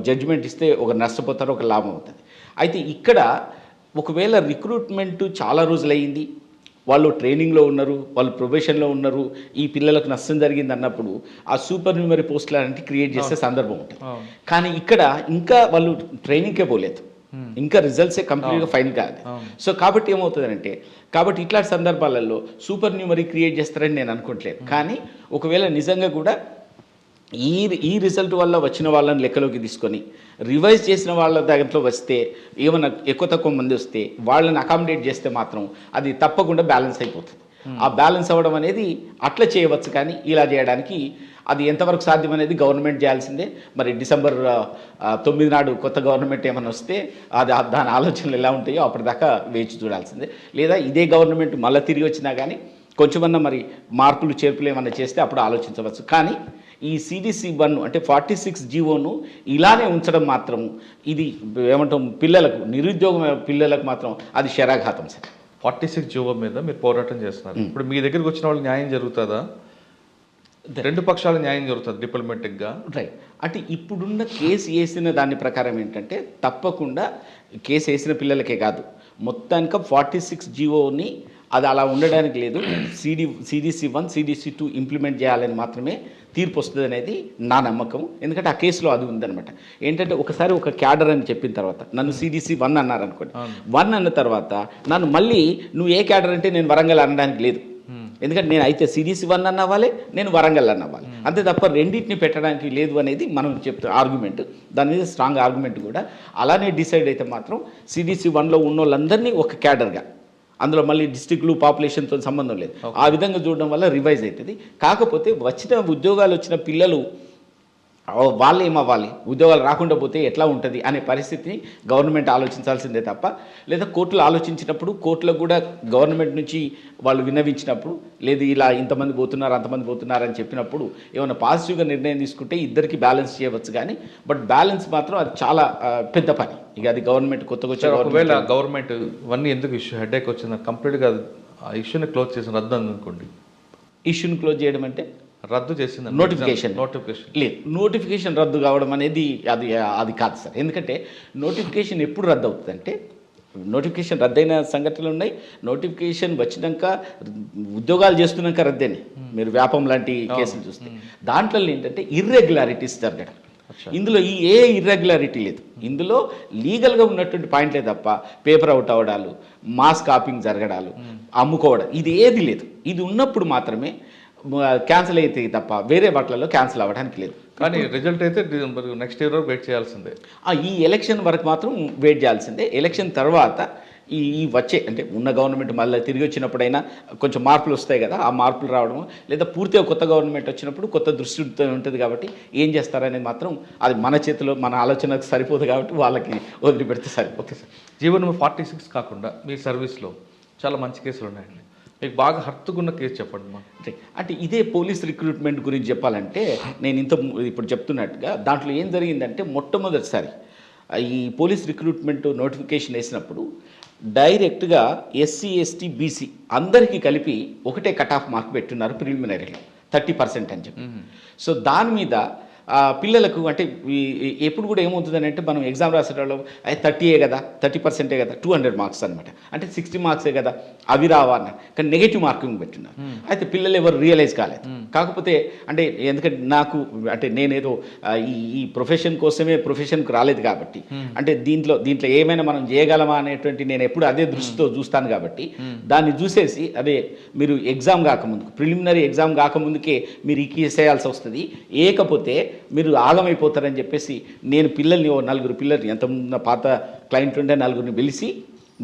జడ్జిమెంట్ ఇస్తే ఒక నష్టపోతారు, ఒక లాభం అవుతుంది. అయితే ఇక్కడ ఒకవేళ రిక్రూట్మెంట్ చాలా రోజులయ్యింది, వాళ్ళు ట్రైనింగ్లో ఉన్నారు, వాళ్ళు ప్రొబేషన్లో ఉన్నారు, ఈ పిల్లలకు నష్టం జరిగింది అన్నప్పుడు ఆ సూపర్ న్యూమరీ పోస్టులు అంటే క్రియేట్ చేసే సందర్భం ఉంటుంది. కానీ ఇక్కడ ఇంకా వాళ్ళు ట్రైనింగ్కే పోలేదు, ఇంకా రిజల్ట్సే కంప్లీట్గా ఫైన్ కాదు. సో కాబట్టి ఏమవుతుందంటే ఇట్లాంటి సందర్భాలలో సూపర్ న్యూమరీ క్రియేట్ చేస్తారని నేను అనుకోవట్లేదు. కానీ ఒకవేళ నిజంగా కూడా ఈ రిజల్ట్ వల్ల వచ్చిన వాళ్ళని లెక్కలోకి తీసుకొని రివైజ్ చేసిన వాళ్ళ దాంట్లో వస్తే ఏమైనా ఎక్కువ తక్కువ మంది వస్తే వాళ్ళని అకామిడేట్ చేస్తే మాత్రం అది తప్పకుండా బ్యాలెన్స్ అయిపోతుంది. ఆ బ్యాలెన్స్ అవ్వడం అనేది అట్లా చేయవచ్చు, కానీ ఇలా చేయడానికి అది ఎంతవరకు సాధ్యం అనేది గవర్నమెంట్ చేయాల్సిందే. మరి డిసెంబర్ 9 నాడు కొత్త గవర్నమెంట్ ఏమైనా వస్తే అది దాని ఆలోచనలు ఎలా ఉంటాయో అప్పటిదాకా వేచి చూడాల్సిందే. లేదా ఇదే గవర్నమెంట్ మళ్ళీ తిరిగి వచ్చినా కానీ కొంచెమన్నా మరి మార్పులు చేర్పులు ఏమన్నా చేస్తే అప్పుడు ఆలోచించవచ్చు. కానీ ఈ CDC-1 అంటే 46 జీవోను ఇలానే ఉంచడం మాత్రం ఇది ఏమంటాం, పిల్లలకు నిరుద్యోగం పిల్లలకు మాత్రం అది శరాఘాతం సార్. 46 జీవో మీద మీరు పోరాటం చేస్తున్నారు. ఇప్పుడు మీ దగ్గరికి వచ్చిన వాళ్ళకి న్యాయం జరుగుతుందా? రెండు పక్షాల న్యాయం జరుగుతుంది డిప్లొమాటిక్గా, రైట్? అంటే ఇప్పుడున్న కేసు వేసిన దాని ప్రకారం ఏంటంటే తప్పకుండా కేసు వేసిన పిల్లలకే కాదు, మొత్తానికి 46 జీవోని అది అలా ఉండడానికి లేదు, CDC-1 CDC-2 ఇంప్లిమెంట్ చేయాలని మాత్రమే తీర్పు వస్తుంది అనేది నా నమ్మకం. ఎందుకంటే ఆ కేసులో అది ఉందన్నమాట. ఏంటంటే ఒకసారి ఒక క్యాడర్ అని చెప్పిన తర్వాత నన్ను CDC-1 అన్నారు అనుకోండి, 1 అన్న తర్వాత నన్ను మళ్ళీ నువ్వు ఏ క్యాడర్ అంటే నేను వరంగల్ అనడానికి లేదు. ఎందుకంటే నేను అయితే CDC-1 అన్న అవ్వాలి, నేను వరంగల్ అన్న అవ్వాలి, అంతే తప్ప రెండింటిని పెట్టడానికి లేదు అనేది మనం చెప్తాం ఆర్గ్యుమెంట్. దాని మీద స్ట్రాంగ్ ఆర్గ్యుమెంట్ కూడా. అలానే డిసైడ్ అయితే మాత్రం CDC-1లో ఉన్న వాళ్ళందరినీ ఒక క్యాడర్గా, అందులో మళ్ళీ డిస్ట్రిక్ట్లు పాపులేషన్తో సంబంధం లేదు, ఆ విధంగా చూడడం వల్ల రివైజ్ అవుతుంది. కాకపోతే వచ్చిన ఉద్యోగాలు వచ్చిన పిల్లలు వాళ్ళు ఏమవ్వాలి, ఉద్యోగాలు రాకుండా పోతే ఎట్లా ఉంటుంది అనే పరిస్థితిని గవర్నమెంట్ ఆలోచించాల్సిందే తప్ప, లేదా కోర్టులు ఆలోచించినప్పుడు కోర్టులకు కూడా గవర్నమెంట్ నుంచి వాళ్ళు విన్నవించినప్పుడు, లేదు ఇలా ఇంతమంది పోతున్నారు అంతమంది పోతున్నారు అని చెప్పినప్పుడు ఏమైనా పాజిటివ్గా నిర్ణయం తీసుకుంటే ఇద్దరికి బ్యాలెన్స్ చేయవచ్చు. కానీ బట్ బ్యాలెన్స్ మాత్రం అది చాలా పెద్ద పని. ఇక అది గవర్నమెంట్ కొత్తగా వచ్చే ఒకవేళ గవర్నమెంట్ ఇవన్నీ ఎందుకు ఇష్యూ హెడేక్ వచ్చింది, కంప్లీట్గా ఆ ఇష్యూని క్లోజ్ చేసిన రద్దు అనుకోండి. ఇష్యూని క్లోజ్ చేయడం అంటే రద్దు చేసింది నోటిఫికేషన్ లేదు, నోటిఫికేషన్ రద్దు కావడం అనేది అది కాదు సార్. ఎందుకంటే నోటిఫికేషన్ ఎప్పుడు రద్దు అవుతుందంటే, నోటిఫికేషన్ రద్దయిన సంఘటనలు ఉన్నాయి, నోటిఫికేషన్ వచ్చినాక ఉద్యోగాలు చేస్తున్నాక రద్దయినాయి. మీరు వ్యాపం లాంటి కేసులు చూస్తే దాంట్లో ఏంటంటే ఇర్రెగ్యులారిటీస్ జరగడం. ఇందులో ఏ ఇర్రెగ్యులారిటీ లేదు, ఇందులో లీగల్గా ఉన్నటువంటి పాయింట్లే తప్ప పేపర్ అవుట్ అవ్వడాలు, మాస్ కాపింగ్ జరగడాలు, అమ్ముకోవడం ఇది ఏది లేదు. ఇది ఉన్నప్పుడు మాత్రమే క్యాన్సిల్ అయితే తప్ప వేరే వాటిలలో క్యాన్సిల్ అవ్వడానికి లేదు. కానీ రిజల్ట్ అయితే నెక్స్ట్ ఇయర్ వరకు వెయిట్ చేయాల్సిందే. ఈ ఎలక్షన్ వరకు మాత్రం వెయిట్ చేయాల్సిందే. ఎలక్షన్ తర్వాత ఈ వచ్చే అంటే ఉన్న గవర్నమెంట్ మళ్ళీ తిరిగి వచ్చినప్పుడైనా కొంచెం మార్పులు వస్తాయి కదా, ఆ మార్పులు రావడం, లేదా పూర్తిగా కొత్త గవర్నమెంట్ వచ్చినప్పుడు కొత్త దృష్టి ఉంటుంది కాబట్టి ఏం చేస్తారనేది మాత్రం అది మన చేతిలో, మన ఆలోచనకు సరిపోదు కాబట్టి వాళ్ళకి వదిలిపెడితే సరిపోతుంది సార్. జీవో నెంబర్ 46 కాకుండా మీ సర్వీస్లో చాలా మంచి కేసులు ఉన్నాయండి, మీకు బాగా హర్తుకున్న కేసు చెప్పండి మా. అంటే ఇదే పోలీస్ రిక్రూట్మెంట్ గురించి చెప్పాలంటే నేను ఇప్పుడు చెప్తున్నట్టుగా దాంట్లో ఏం జరిగిందంటే మొట్టమొదటిసారి ఈ పోలీస్ రిక్రూట్మెంట్ నోటిఫికేషన్ వేసినప్పుడు డైరెక్ట్గా SC ST BC అందరికీ కలిపి ఒకటే కట్ ఆఫ్ మార్క్ పెట్టున్నారు ప్రిలిమినరీలో 30% అని చెప్పి. సో దాని మీద పిల్లలకు అంటే ఎప్పుడు కూడా ఏమవుతుందని అంటే మనం ఎగ్జామ్ రాసేటప్పుడు 30 కదా, 30% కదా, 200 మార్క్స్ అనమాట, అంటే 60 మార్క్సే కదా అవి రావా అన్నారు. కానీ నెగిటివ్ మార్కింగ్ పెట్టినారు. అయితే పిల్లలు ఎవరు రియలైజ్ కాలేదు. కాకపోతే అంటే ఎందుకంటే నాకు అంటే నేనేదో ఈ ప్రొఫెషన్ కోసమే ప్రొఫెషన్కి రాలేదు కాబట్టి, అంటే దీంట్లో ఏమైనా మనం చేయగలమా అనేటువంటి నేను ఎప్పుడు అదే దృష్టితో చూస్తాను కాబట్టి దాన్ని చూసేసి అదే మీరు ఎగ్జామ్ కాకముందుకు, ప్రిలిమినరీ ఎగ్జామ్ కాకముందుకే మీరు ఈ కేసు వేయాల్సి వస్తుంది, ఏకపోతే మీరు ఆగమైపోతారని చెప్పేసి నేను పిల్లల్ని 4 పిల్లల్ని ఎంతమంది పాత క్లయింట్ ఉంటే 4ని పిలిచి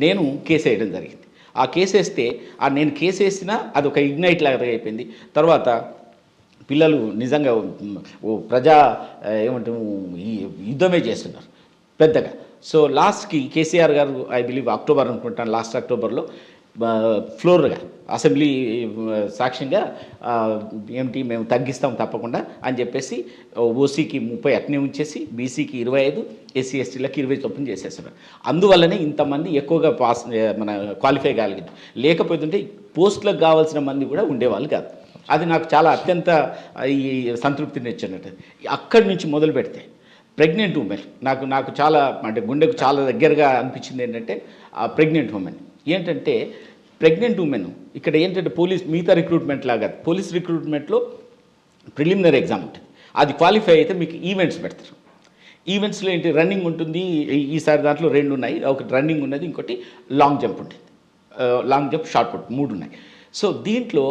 నేను కేసు వేయడం జరిగింది. ఆ కేసు వేస్తే నేను కేసు వేసినా అది ఒక ఇగ్నైట్ లాగా అయిపోయింది. తర్వాత పిల్లలు నిజంగా ప్రజా ఏమంటాము ఈ యుద్ధమే చేస్తున్నారు పెద్దగా. సో లాస్ట్కి కేసీఆర్ గారు ఐ బిలీవ్ అక్టోబర్ అనుకుంటాను, లాస్ట్ అక్టోబర్లో ఫ్లోర్గా అసెంబ్లీ సాక్ష్యంగా ఏమిటి మేము తగ్గిస్తాం తప్పకుండా అని చెప్పేసి ఓసీకి 30 అట్నే ఉంచేసి బీసీకి 25, SC STలకు 20 చొప్పున చేసేస్తున్నారు. అందువల్లనే ఇంతమంది ఎక్కువగా మన క్వాలిఫై కాగలిగింది. లేకపోతుంటే పోస్టులకు కావాల్సిన మంది కూడా ఉండేవాళ్ళు కాదు. అది నాకు చాలా అత్యంత ఈ సంతృప్తిని ఇచ్చినట్టు. అక్కడి నుంచి మొదలు పెడితే ప్రెగ్నెంట్ ఉమెన్ నాకు చాలా అంటే గుండెకు చాలా దగ్గరగా అనిపించింది. ఏంటంటే ఆ ప్రెగ్నెంట్ ఉమెన్ ఏంటంటే ప్రెగ్నెంట్ ఉమెన్ ఇక్కడ ఏంటంటే మిగతా రిక్రూట్మెంట్ లాగా పోలీస్ రిక్రూట్మెంట్లో ప్రిలిమినరీ ఎగ్జామ్ ఉంటుంది, అది క్వాలిఫై అయితే మీకు ఈవెంట్స్ పెడతారు. ఈవెంట్స్లో ఏంటి రన్నింగ్ ఉంటుంది, ఈసారి దాంట్లో 2 ఉన్నాయి, ఒకటి రన్నింగ్ ఉన్నది, ఇంకోటి లాంగ్ జంప్ ఉంటుంది, లాంగ్ జంప్ షార్ట్ పుట్ 3 ఉన్నాయి. సో దీంట్లో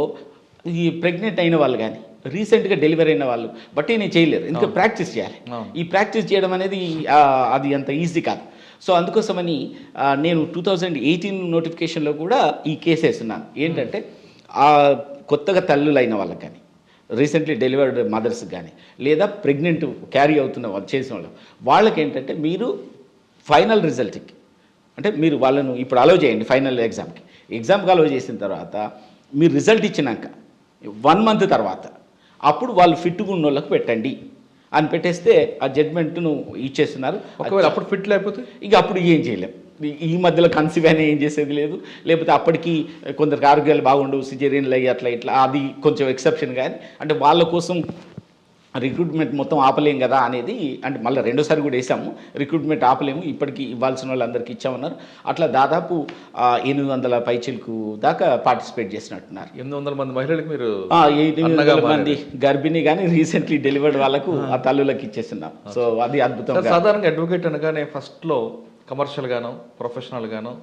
ఈ ప్రెగ్నెంట్ అయిన వాళ్ళు కానీ రీసెంట్గా డెలివరీ అయిన వాళ్ళు బట్టి నేను చేయలేరు, ఎందుకంటే ప్రాక్టీస్ చేయాలి. ఈ ప్రాక్టీస్ చేయడం అనేది అది అంత ఈజీ కాదు. సో అందుకోసమని నేను 2018 నోటిఫికేషన్లో కూడా ఈ కేసు వేస్తున్నాను. ఏంటంటే ఆ కొత్తగా తల్లులైన వాళ్ళకి కానీ, రీసెంట్లీ డెలివర్డ్ మదర్స్ కానీ, లేదా ప్రెగ్నెంట్ క్యారీ అవుతున్న వాళ్ళు చేసిన వాళ్ళకి ఏంటంటే మీరు ఫైనల్ రిజల్ట్కి అంటే మీరు వాళ్ళను ఇప్పుడు అలౌ చేయండి ఫైనల్ ఎగ్జామ్కి అలౌ చేసిన తర్వాత మీరు రిజల్ట్ ఇచ్చినాక 1 మంత్ తర్వాత అప్పుడు వాళ్ళు ఫిట్గా ఉన్న వాళ్ళకి పెట్టండి అని పెట్టేస్తే ఆ జడ్మెంట్ను ఇచ్చేస్తున్నారు. ఒకవేళ అప్పుడు ఫిట్ లేకపోతే ఇక అప్పుడు ఏం చేయలేం. ఈ మధ్యలో కన్సీవ్ అయినా ఏం చేసేది లేదు, లేకపోతే అప్పటికి కొందరికి ఆరోగ్యాలు బాగుండవు, సిజేరియన్లు అయ్యి అట్లా ఇట్లా, అది కొంచెం ఎక్సెప్షన్. కానీ అంటే వాళ్ళ కోసం రిక్రూట్మెంట్ మొత్తం ఆపలేం కదా అనేది, అంటే మళ్ళీ రెండోసారి కూడా వేసాము, రిక్రూట్మెంట్ ఆపలేము, ఇప్పటికీ ఇవ్వాల్సిన వాళ్ళందరికీ ఇచ్చామన్నారు. అట్లా దాదాపు 800 పైచిలకు దాకా పార్టిసిపేట్ చేసినట్టున్నారు. 800 మంది మహిళలకు మీరు 800 మంది గర్భిణి కానీ రీసెంట్లీ డెలివర్డ్ వాళ్ళకు ఆ తల్లులకు ఇచ్చేస్తున్నాం. సో అది అద్భుతం. సాధారణంగా అడ్వకేట్ అనగానే ఫస్ట్లో కమర్షియల్ గానో ప్రొఫెషనల్ గానో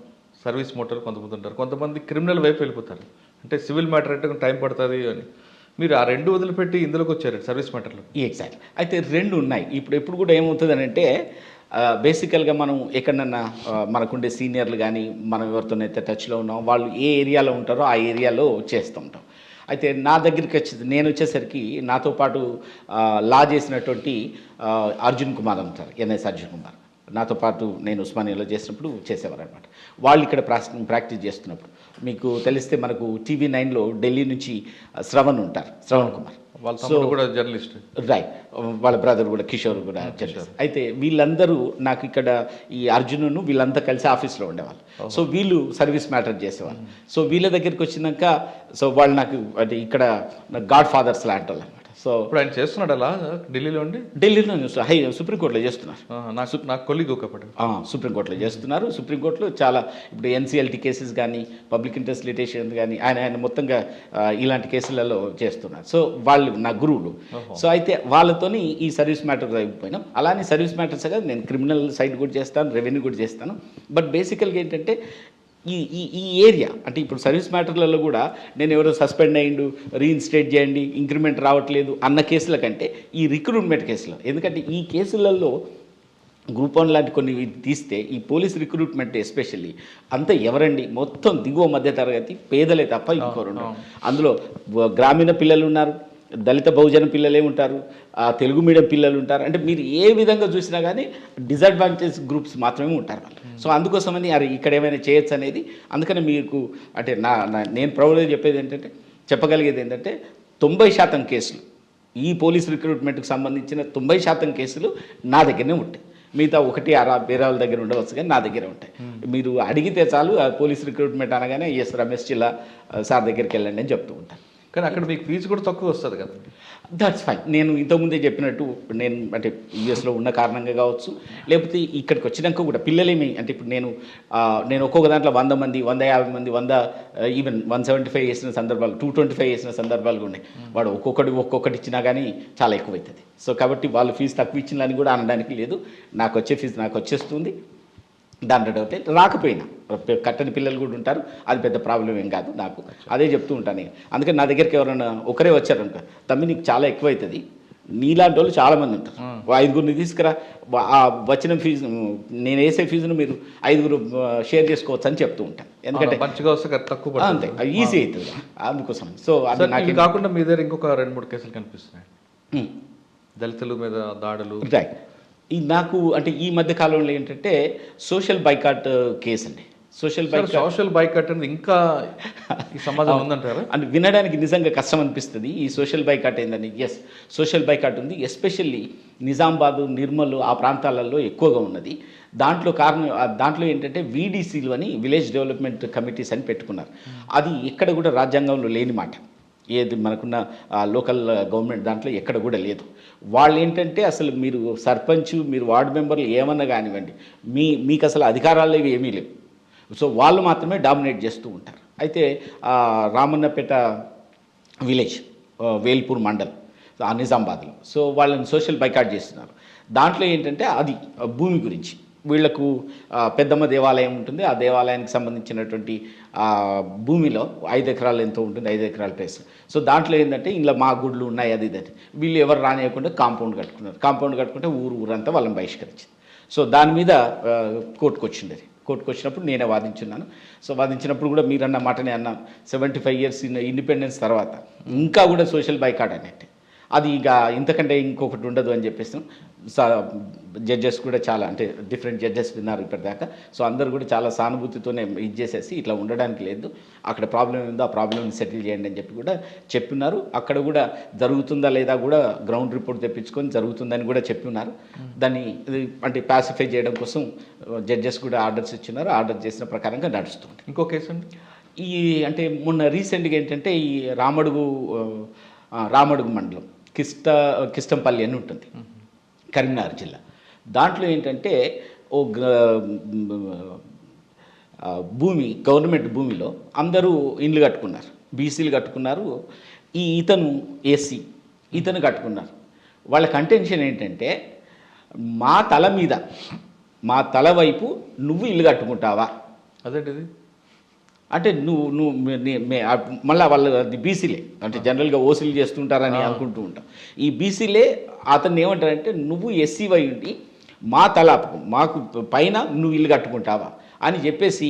సర్వీస్ మోటార్ కొంతమంది ఉంటారు, కొంతమంది క్రిమినల్ వైపు వెళ్ళిపోతారు. అంటే సివిల్ మ్యాటర్ అంటే టైం పడుతుంది అని. మీరు ఆ 2 వదిలిపెట్టి ఇందులోకి వచ్చారు సర్వీస్ మ్యాటర్లో. ఎగ్జాక్ట్లీ. అయితే 2 ఉన్నాయి. ఇప్పుడు కూడా ఏమవుతుంది అంటే బేసికల్గా మనం ఎక్కడన్నా మనకుండే సీనియర్లు కానీ మనం ఎవరితోనైతే టచ్లో ఉన్నాం వాళ్ళు ఏ ఏరియాలో ఉంటారో ఆ ఏరియాలో చేస్తూ ఉంటాం. అయితే నా దగ్గరికి నేను వచ్చేసరికి నాతో పాటు లా చేసినటువంటి అర్జున్ కుమార్ అంటారు, ఎన్ఎస్ అర్జున్ కుమార్, నాతో పాటు నేను ఉస్మానియాలో చేసినప్పుడు చేసేవారు అనమాట. వాళ్ళు ఇక్కడ ప్రాక్టీస్ చేస్తున్నప్పుడు మీకు తెలిస్తే మనకు TV9లో ఢిల్లీ నుంచి శ్రవణ్ ఉంటారు, శ్రవణ్ కుమార్, వాళ్ళ కూడా జర్నలిస్ట్, రైట్, వాళ్ళ బ్రదర్ కూడా కిషోర్ కూడా జర్నలిస్ట్. అయితే వీళ్ళందరూ నాకు ఇక్కడ ఈ అర్జునును వీళ్ళంతా కలిసి ఆఫీస్లో ఉండేవాళ్ళు. సో వీళ్ళు సర్వీస్ మ్యాటర్ చేసేవాళ్ళు. సో వీళ్ళ దగ్గరికి వచ్చినాక సో వాళ్ళు నాకు అంటే ఇక్కడ గాడ్ ఫాదర్స్ లాంటి వాళ్ళు అనమాట. సో ఇప్పుడు ఆయన చేస్తున్నాడు అలా ఢిల్లీలో ఉండి, ఢిల్లీలో సుప్రీంకోర్టులో చేస్తున్నారు. నాకు కొలీగ్ ఒకటి సుప్రీంకోర్టులో చేస్తున్నారు. సుప్రీంకోర్టులో చాలా ఇప్పుడు NCLT కేసెస్ కానీ పబ్లిక్ ఇంట్రెస్ట్ లిటిగేషన్ కానీ ఆయన మొత్తంగా ఇలాంటి కేసులలో చేస్తున్నారు. సో వాళ్ళు నా గురువులు. సో అయితే వాళ్ళతోని ఈ సర్వీస్ మ్యాటర్ అయిపోయినాం. అలానే సర్వీస్ మ్యాటర్స్ కదా నేను క్రిమినల్ సైడ్ కూడా చేస్తాను, రెవెన్యూ కూడా చేస్తాను. బట్ బేసికల్గా ఏంటంటే ఈ ఏరియా అంటే ఇప్పుడు సర్వీస్ మ్యాటర్లలో కూడా నేను ఎవరో సస్పెండ్ అయ్యిండు, రీఇన్స్టేట్ చేయండి, ఇంక్రిమెంట్ రావట్లేదు అన్న కేసుల కంటే ఈ రిక్రూట్మెంట్ కేసులో, ఎందుకంటే ఈ కేసులలో గ్రూప్ 1 లాంటి కొన్ని తీస్తే ఈ పోలీస్ రిక్రూట్మెంట్ ఎస్పెషల్లీ అంతా ఎవరండి మొత్తం దిగువ మధ్య తరగతి పేదలే తప్ప ఇంకోరు ఉండరు. అందులో గ్రామీణ పిల్లలు ఉన్నారు, దళిత బహుజన పిల్లలే ఉంటారు, తెలుగు మీడియం పిల్లలు ఉంటారు. అంటే మీరు ఏ విధంగా చూసినా కానీ డిసడ్వాంటేజ్ గ్రూప్స్ మాత్రమే ఉంటారు వాళ్ళు. సో అందుకోసమని అరే ఇక్కడ ఏమైనా చేయొచ్చు అనేది. అందుకని మీకు అంటే నేను ప్రౌడ్గా చెప్పగలిగేది ఏంటంటే 90% కేసులు ఈ పోలీస్ రిక్రూట్మెంట్కి సంబంధించిన 90% కేసులు నా దగ్గరనే ఉంటాయి. మిగతా 1 వేరే వాళ్ళ దగ్గర ఉండవచ్చు కానీ నా దగ్గరే ఉంటాయి. మీరు అడిగితే చాలు పోలీస్ రిక్రూట్మెంట్ అనగానే ఎస్ రమేష్ చిల్లా సార్ దగ్గరికి వెళ్ళండి అని చెప్తూ ఉంటాను. కానీ అక్కడ మీకు ఫీజు కూడా తక్కువ వస్తుంది కదా. That's fine. నేను ఇంతకుముందే చెప్పినట్టు నేను అంటే యూఎస్లో ఉన్న కారణంగా కావచ్చు, లేకపోతే ఇక్కడికి వచ్చినాక కూడా పిల్లలేమి అంటే ఇప్పుడు నేను ఒక్కొక్క దాంట్లో 100 మంది 150 మంది 100 ఈవెన్ 175 వేసిన సందర్భాలు 225 వేసిన సందర్భాలు ఉన్నాయి. వాడు ఒక్కొక్కటి ఇచ్చినా కానీ చాలా ఎక్కువ అవుతుంది. సో కాబట్టి వాళ్ళు ఫీజు తక్కువ ఇచ్చిందని కూడా అనడానికి లేదు. నాకు వచ్చే ఫీజు నాకు వచ్చేస్తుంది. దాంట్లో డౌట్ రాకపోయినా కట్టని పిల్లలు కూడా ఉంటారు, అది పెద్ద ప్రాబ్లం ఏం కాదు. నాకు అదే చెప్తూ ఉంటాను నేను. అందుకని నా దగ్గరికి ఎవరైనా ఒకరే వచ్చారనుకో, తమ్మి నీకు చాలా ఎక్కువ అవుతుంది, నీలాంటి వాళ్ళు చాలామంది ఉంటారు, 5గురిని తీసుకురా, ఆ వచ్చిన ఫీజు నేను వేసే ఫీజును మీరు 5గురు షేర్ చేసుకోవచ్చు అని చెప్తూ ఉంటాను. ఎందుకంటే మంచిగా వస్తే తక్కువ అంతే ఈజీ అవుతుంది అందుకోసం. సో అది నాకు కాకుండా మీ దగ్గర ఇంకొక 2-3 కేసులు కనిపిస్తున్నాయి, దళితుల మీద దాడులు. రైట్. నాకు అంటే ఈ మధ్య కాలంలో ఏంటంటే సోషల్ బైకాట్ కేసు అండి. సోషల్ బైకాట్ అనేది ఇంకా ఈ సమాజంలో ఉందంటారా? అంటే వినడానికి నిజంగా కష్టం అనిపిస్తుంది. ఈ సోషల్ బైకాట్ ఏందని. ఎస్, సోషల్ బైకాట్ ఉంది. ఎస్పెషల్లీ నిజామాబాదు, నిర్మల్ ఆ ప్రాంతాలలో ఎక్కువగా ఉన్నది. దాంట్లో ఏంటంటే VDCలు అని విలేజ్ డెవలప్మెంట్ కమిటీస్ అని పెట్టుకున్నారు. అది ఎక్కడ కూడా రాజ్యాంగంలో లేని మాట. ఏది మనకున్న లోకల్ గవర్నమెంట్ దాంట్లో ఎక్కడ కూడా లేదు. వాళ్ళు ఏంటంటే అసలు మీరు సర్పంచ్, మీరు వార్డు మెంబర్లు ఏమన్నా కానివ్వండి, మీకు అసలు అధికారాలు ఏమీ లేవు. సో వాళ్ళు మాత్రమే డామినేట్ చేస్తూ ఉంటారు. అయితే రామన్నపేట విలేజ్, వేల్పూర్ మండల్, నిజామాబాద్లో సో వాళ్ళని సోషల్ బైకాట్ చేస్తున్నారు. దాంట్లో ఏంటంటే అది భూమి గురించి వీళ్లకు పెద్దమ్మ దేవాలయం ఉంటుంది. ఆ దేవాలయానికి సంబంధించినటువంటి భూమిలో 5 ఎకరాలు ఎంతో ఉంటుంది, 5 ఎకరాల ప్లేస్. సో దాంట్లో ఏంటంటే ఇలా మా గుడ్లు ఉన్నాయి అది ఇదని వీళ్ళు ఎవరు రానియకుండా కాంపౌండ్ కట్టుకున్నారు. కాంపౌండ్ కట్టుకుంటే ఊరంతా వాళ్ళని బహిష్కరించింది. సో దాని మీద కోర్టుకు వచ్చింది. కోర్టుకు వచ్చినప్పుడు నేనే వాదించున్నాను. సో వాదించినప్పుడు కూడా మీరన్న మాటనే అన్నాను, 75 years ఇండిపెండెన్స్ తర్వాత ఇంకా కూడా సోషల్ బైకాట్ అన్నట్టే, అది ఇక ఇంతకంటే ఇంకొకటి ఉండదు అని చెప్పేసి జడ్జెస్ కూడా చాలా అంటే డిఫరెంట్ జడ్జెస్ విన్నారు ఇప్పటిదాకా. సో అందరు కూడా చాలా సానుభూతితోనే ఇది చేసేసి ఇట్లా ఉండడానికి లేదు, అక్కడ ప్రాబ్లం ఉందో ఆ ప్రాబ్లమ్ని సెటిల్ చేయండి అని చెప్పి కూడా చెప్పున్నారు. అక్కడ కూడా జరుగుతుందా లేదా కూడా గ్రౌండ్ రిపోర్ట్ తెప్పించుకొని జరుగుతుందని కూడా చెప్పున్నారు. దాన్ని అంటే పాసిఫై చేయడం కోసం జడ్జెస్ కూడా ఆర్డర్స్ ఇచ్చినారు. ఆర్డర్ చేసిన ప్రకారంగా నడుస్తుంది. ఇంకో కేసు అండి, ఈ అంటే మొన్న రీసెంట్గా ఏంటంటే ఈ రామడుగు మండలం కిష్టంపల్లి అని ఉంటుంది, కరీంనగర్ జిల్లా. దాంట్లో ఏంటంటే ఓ భూమి, గవర్నమెంట్ భూమిలో అందరూ ఇండ్లు కట్టుకున్నారు, బీసీలు కట్టుకున్నారు. ఇతను ఎస్సీ, ఇతను కట్టుకున్నారు. వాళ్ళ కంటెన్షన్ ఏంటంటే మా తల వైపు నువ్వు ఇల్లు కట్టుకుంటావా, అదేంటిది అంటే నువ్వు మళ్ళీ వాళ్ళది బీసీలే, అంటే జనరల్గా ఓసీలు చేస్తుంటారని అనుకుంటూ ఉంటాం. ఈ బీసీలే అతన్ని ఏమంటారంటే నువ్వు ఎస్సీ వై ఉండి మాకు పైన నువ్వు ఇల్లు కట్టుకుంటావా అని చెప్పేసి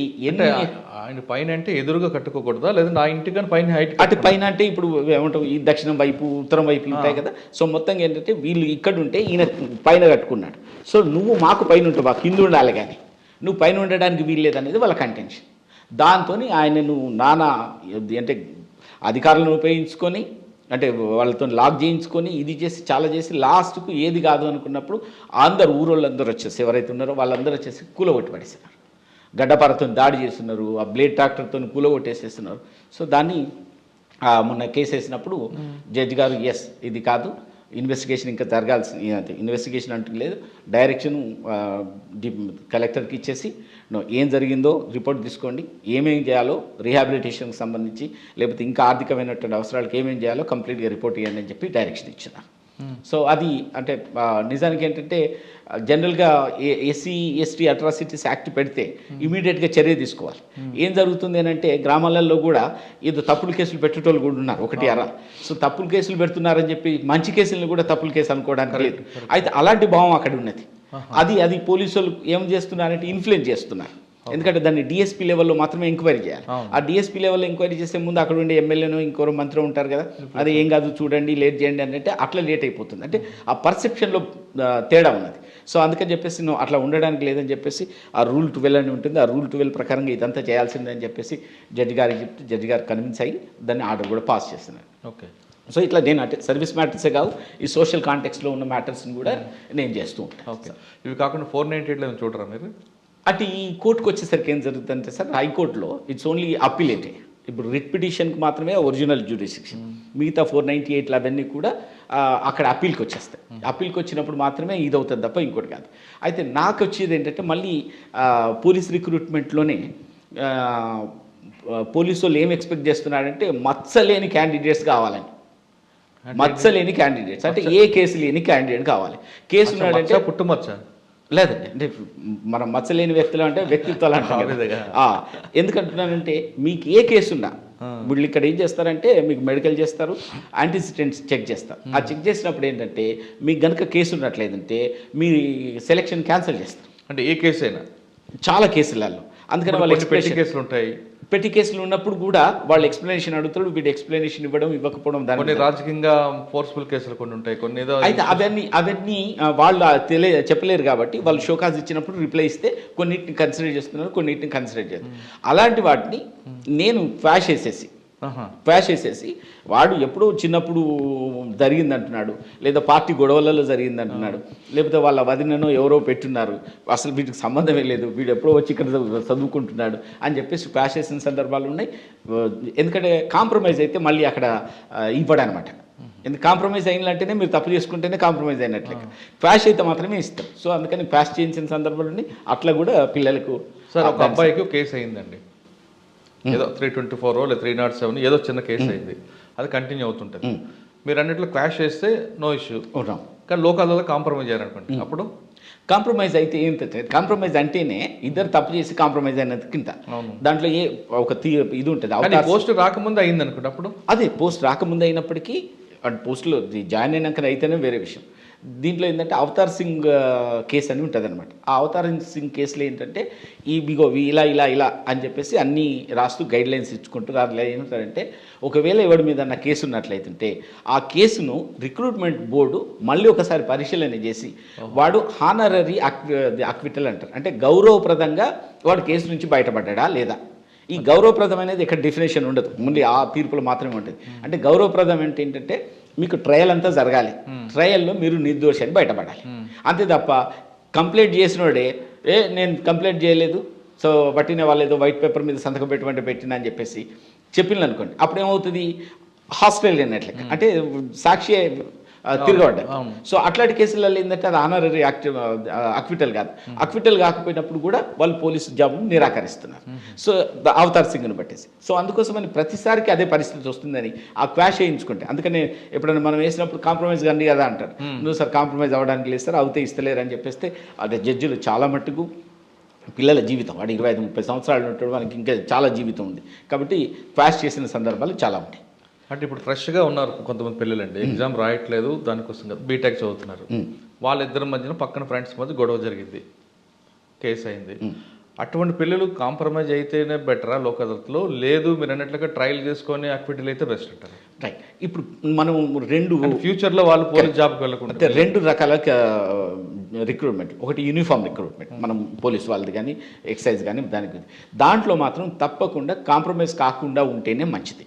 ఆయన పైన అంటే ఎదురుగా కట్టుకోకూడదా, లేదా నా ఇంటికని పైన హైట్ అటు పైన అంటే ఇప్పుడు ఏమంటావు ఈ దక్షిణం వైపు ఉత్తరం వైపు ఉంటాయి కదా. సో మొత్తంగా ఏంటంటే వీళ్ళు ఇక్కడ ఉంటే ఈయన పైన కట్టుకున్నాడు. సో నువ్వు మాకు పైన ఉంటావా, కింద ఉండాలి కానీ నువ్వు పైన ఉండడానికి వీల్లేదనేది వాళ్ళ కంటెన్షన్. దాంతో ఆయనను నానా అంటే అధికారులను ఉపయోగించుకొని అంటే వాళ్ళతో లాక్ చేయించుకొని ఇది చేసి చాలా చేసి లాస్ట్కు ఏది కాదు అనుకున్నప్పుడు అందరు ఊరోళ్ళందరూ వచ్చేసి ఎవరైతే ఉన్నారో వాళ్ళందరూ వచ్చేసి కూలగొట్టి పడేస్తున్నారు, గడ్డపారతో దాడి చేస్తున్నారు, ఆ బ్లేడ్ ట్రాక్టర్తో కూలగొట్టేసేస్తున్నారు. సో దాన్ని మొన్న కేసు వేసినప్పుడు జడ్జి గారు ఎస్ ఇది కాదు, ఇన్వెస్టిగేషన్ ఇంకా జరగాల్సింది, ఇన్వెస్టిగేషన్ అంటూ లేదు, డైరెక్షన్ కలెక్టర్కి ఇచ్చేసి ఏం జరిగిందో రిపోర్ట్ తీసుకోండి, ఏమేం చేయాలో రీహాబిలిటేషన్కి సంబంధించి లేకపోతే ఇంకా ఆర్థికమైనటువంటి అవసరాలకు ఏమేం చేయాలో కంప్లీట్గా రిపోర్ట్ ఇవ్వండి అని చెప్పి డైరెక్షన్ ఇచ్చినారు. సో అది అంటే నిజానికి ఏంటంటే జనరల్గా ఎస్సీ ఎస్టీ అట్రాసిటీస్ యాక్ట్ పెడితే ఇమీడియట్గా చర్య తీసుకోవాలి. ఏం జరుగుతుంది అని అంటే గ్రామాలలో కూడా ఏదో తప్పుడు కేసులు పెట్టేటోళ్ళు కూడా ఉన్నారు, ఒకటి అరా. సో తప్పుడు కేసులు పెడుతున్నారని చెప్పి మంచి కేసులను కూడా తప్పులు కేసు అనుకోవడానికి లేదు. అయితే అలాంటి భావం అక్కడ ఉన్నది. అది పోలీసు వాళ్ళు ఏం చేస్తున్నారంటే ఇన్ఫ్లుయెన్స్ చేస్తున్నారు. ఎందుకంటే దాన్ని డిఎస్పీ లెవెల్లో మాత్రమే ఎంక్వైరీ చేయాలి. ఆ డిఎస్పీ లెవెల్లో ఎంక్వైరీ చేసే ముందు అక్కడ ఉండే ఎమ్మెల్యేనో ఇంకోరో మంత్రి ఉంటారు కదా, అది ఏం కాదు చూడండి లేట్ చేయండి అంటే అట్లా లేట్ అయిపోతుంది. అంటే ఆ పర్సెప్షన్లో తేడా ఉన్నది. సో అందుకని చెప్పేసి నువ్వు అట్లా ఉండడానికి లేదని చెప్పేసి ఆ రూల్ 12 అని ఉంటుంది, ఆ రూల్ 12 ప్రకారంగా ఇదంతా చేయాల్సిందని చెప్పేసి జడ్జి గారికి చెప్తే జడ్జి గారు కన్విన్స్ అయ్యి దాన్ని ఆర్డర్ కూడా పాస్ చేస్తున్నారు. ఓకే. సో ఇట్లా నేను అంటే సర్వీస్ మ్యాటర్సే కాదు, ఈ సోషల్ కాంటెక్స్లో ఉన్న మ్యాటర్స్ని కూడా నేను చేస్తూ ఉంటాను. ఓకే. ఇవి కాకుండా 498లో చూడరా మీరు? అంటే ఈ కోర్టుకు వచ్చేసరికి ఏం జరుగుతుందంటే సార్, హైకోర్టులో ఇట్స్ ఓన్లీ అప్పీలేటే. ఇప్పుడు రిట్ పిటిషన్కి మాత్రమే ఒరిజినల్ జ్యూరిస్డిక్షన్, మిగతా 498 అవన్నీ కూడా అక్కడ అప్పీల్కి వచ్చేస్తాయి. అప్పీల్కి వచ్చినప్పుడు మాత్రమే ఇది అవుతుంది తప్ప ఇంకోటి కాదు. అయితే నాకు వచ్చేది ఏంటంటే మళ్ళీ పోలీస్ రిక్రూట్మెంట్లోనే పోలీసు వాళ్ళు ఏం ఎక్స్పెక్ట్ చేస్తున్నారంటే మచ్చలేని క్యాండిడేట్స్ కావాలని. మచ్చలేని క్యాండిడేట్స్ అంటే ఏ కేసు లేని క్యాండిడేట్ కావాలి. కేసు ఉన్నాడంటే పుట్టుమచ్చ లేదండి, అంటే మనం మచ్చలేని వ్యక్తులు అంటే వ్యక్తిత్వాలు అంటాం. ఎందుకంటున్నానంటే మీకు ఏ కేసు ఉన్నా వీళ్ళు ఇక్కడ ఏం చేస్తారంటే మీకు మెడికల్ చేస్తారు, యాంటీసిడెంట్స్ చెక్ చేస్తారు. ఆ చెక్ చేసినప్పుడు ఏంటంటే మీకు కనుక కేసు ఉన్నట్లేదంటే మీ సెలెక్షన్ క్యాన్సిల్ చేస్తారు. అంటే ఏ కేసు అయినా చాలా కేసులలో. అందుకని వాళ్ళు పెట్టి కేసులు ఉంటాయి. పెట్టి కేసులు ఉన్నప్పుడు కూడా వాళ్ళు ఎక్స్ప్లెనేషన్ అడుగుతాడు, వీడు ఎక్స్ప్లెనేషన్ ఇవ్వడం ఇవ్వకపోవడం, దాని రాజకీయంగా ఫోర్స్ఫుల్ కేసులు కొన్ని ఉంటాయి, కొన్ని ఏదో. అయితే అవన్నీ వాళ్ళు చెప్పలేరు కాబట్టి వాళ్ళు షోకాజ్ ఇచ్చినప్పుడు రిప్లై ఇస్తే కొన్నిటిని కన్సిడర్ చేస్తున్నారు, కొన్నిటిని కన్సిడర్ చేస్తారు. అలాంటి వాటిని నేను క్వాష్ వేసేసి వాడు ఎప్పుడో చిన్నప్పుడు జరిగిందంటున్నాడు, లేదా పార్టీ గొడవలలో జరిగిందంటున్నాడు, లేకపోతే వాళ్ళ వదినను ఎవరో పెట్టున్నారు, అసలు వీటికి సంబంధమే లేదు, వీడు ఎప్పుడో వచ్చి ఇక్కడ చదువుకుంటున్నాడు అని చెప్పేసి క్వాష్ చేసిన సందర్భాలు ఉన్నాయి. ఎందుకంటే కాంప్రమైజ్ అయితే మళ్ళీ అక్కడ ఇవ్వడనమాట. ఎందుకు కాంప్రమైజ్ అయినట్లయితేనే మీరు తప్పు చేసుకుంటేనే కాంప్రమైజ్ అయినట్లే, క్వాష్ అయితే మాత్రమే ఇస్తాం. సో అందుకని క్వాష్ చేయించిన సందర్భాలు ఉన్నాయి. అట్లా కూడా పిల్లలకు. సార్ ఒక అబ్బాయికి కేసు అయిందండి, ఏదో 324 లేదా 307 ఏదో చిన్న కేసు అయింది, అది కంటిన్యూ అవుతుంటుంది. మీరు అన్నిట్లో క్లాష్ చేస్తే నో ఇష్యూ, కానీ లోకల్లో కాంప్రమైజ్ అయ్యారనుకోండి, అప్పుడు కాంప్రమైజ్ అయితే ఏంటంటే కాంప్రమైజ్ అంటేనే ఇద్దరు తప్పు చేసి కాంప్రమైజ్ అయినంత కింద దాంట్లో ఒక ఇది ఉంటుంది. పోస్ట్ రాకముందు అయింది అనుకోండి, అప్పుడు అదే పోస్ట్ రాకముందు అయినప్పటికీ పోస్టులో జాయిన్ అయినాక అయితేనే వేరే విషయం. దీంట్లో ఏంటంటే అవతార్ సింగ్ కేసు అని ఉంటుంది అనమాట. ఆ అవతార్ సింగ్ కేసులో ఏంటంటే బిగో ఇలా ఇలా ఇలా అని చెప్పేసి అన్నీ రాస్తూ గైడ్ లైన్స్ ఇచ్చుకుంటూ దాంట్లో ఏమంటారంటే ఒకవేళ ఎవడి మీద నా కేసు ఉన్నట్లయితే ఆ కేసును రిక్రూట్మెంట్ బోర్డు మళ్ళీ ఒకసారి పరిశీలన చేసి వాడు హానరరీ అక్విటల్ అంటారు, అంటే గౌరవప్రదంగా వాడు కేసు నుంచి బయటపడ్డా లేదా. ఈ గౌరవప్రదం అనేది ఇక్కడ డెఫినేషన్ ఉండదు, ముందు ఆ తీర్పులో మాత్రమే ఉంటుంది. అంటే గౌరవప్రదం అంటే ఏంటంటే మీకు ట్రయల్ అంతా జరగాలి, ట్రయల్లో మీరు నిర్దోషి అని బయటపడాలి. అంతే తప్ప కంప్లైంట్ చేసినోడే నేను కంప్లైంట్ చేయలేదు, సో పట్టిన వాళ్ళు ఏదో వైట్ పేపర్ మీద సంతకం పెట్టినా అని చెప్పేసి చెప్పింది అనుకోండి, అప్పుడు ఏమవుతుంది, హాస్టల్ అన్నట్లే, అంటే సాక్షి తిరగబడ్డా. సో అట్లాంటి కేసులలో ఏంటంటే అది ఆనరరీ అక్విటల్ కాదు. అక్విటల్ కాకపోయినప్పుడు కూడా వాళ్ళు పోలీసు జాబ్ను నిరాకరిస్తున్నారు. సో అవతార్ సింగ్ను పట్టేసి, సో అందుకోసమని ప్రతిసారికి అదే పరిస్థితి వస్తుందని ఆ క్వాష్ వేయించుకుంటే, అందుకని ఎప్పుడైనా మనం వేసినప్పుడు కాంప్రమైజ్ కండి కదా అంటారు. నువ్వు సార్ కాంప్రమైజ్ అవ్వడానికి లేదు సార్, అవుతే ఇస్తలేరు అని చెప్పేస్తే అంటే జడ్జిలు చాలా మట్టుకు పిల్లల జీవితం, వాడు 25-30 సంవత్సరాలు ఉంటాడు, మనకి ఇంకా చాలా జీవితం ఉంది కాబట్టి క్వాష్ చేసిన సందర్భాలు చాలా ఉంటాయి. అంటే ఇప్పుడు ఫ్రెష్గా ఉన్నారు కొంతమంది పిల్లలండి, ఎగ్జామ్ రాయట్లేదు, దానికోసం బీటెక్ చదువుతున్నారు, వాళ్ళిద్దరి మధ్యన పక్కన ఫ్రెండ్స్ మధ్య గొడవ జరిగింది, కేసు అయింది. అటువంటి పిల్లలు కాంప్రమైజ్ అయితేనే బెటరా లోక్ అదాలత్లో, లేదు మీరు అన్నట్లుగా ట్రయల్ చేసుకొని అక్విటల్ అయితే బెస్ట్ అంటారు? రైట్. ఇప్పుడు మనం రెండు ఫ్యూచర్లో వాళ్ళు పోలీస్ జాబ్కి వెళ్ళకుండా 2 రకాల రిక్రూట్మెంట్. ఒకటి యూనిఫామ్ రిక్రూట్మెంట్, మనం పోలీస్ వాళ్ళది కానీ ఎక్సైజ్ కానీ దానికి, దాంట్లో మాత్రం తప్పకుండా కాంప్రమైజ్ కాకుండా ఉంటేనే మంచిది.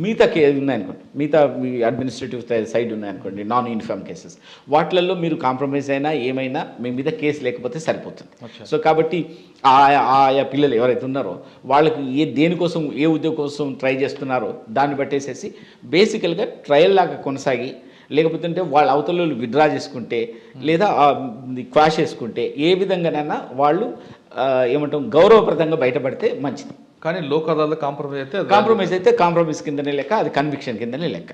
మిగతా ఉన్నాయనుకోండి, మిగతా మీ అడ్మినిస్ట్రేటివ్ సైడ్ ఉన్నాయనుకోండి, నాన్ యూనిఫామ్ కేసెస్, వాటిలలో మీరు కాంప్రమైజ్ అయినా ఏమైనా మీ మీద కేసు లేకపోతే సరిపోతుంది. సో కాబట్టి ఆయా పిల్లలు ఎవరైతే ఉన్నారో వాళ్ళకి దేనికోసం ఏ ఉద్యోగం కోసం ట్రై చేస్తున్నారో దాన్ని బట్టేసేసి బేసికల్గా ట్రయల్ లాగా కొనసాగి, లేకపోతే వాళ్ళ అవతల విత్డ్రా చేసుకుంటే లేదా క్వాష్ చేసుకుంటే ఏ విధంగానైనా వాళ్ళు ఏమంటాం గౌరవప్రదంగా బయటపడితే మంచిది. కానీ లోక్ అదాలత్ కాంప్రమైజ్ అయితే కాంప్రమైజ్ కిందనే లెక్క, అది కన్విక్షన్ కిందనే లెక్క.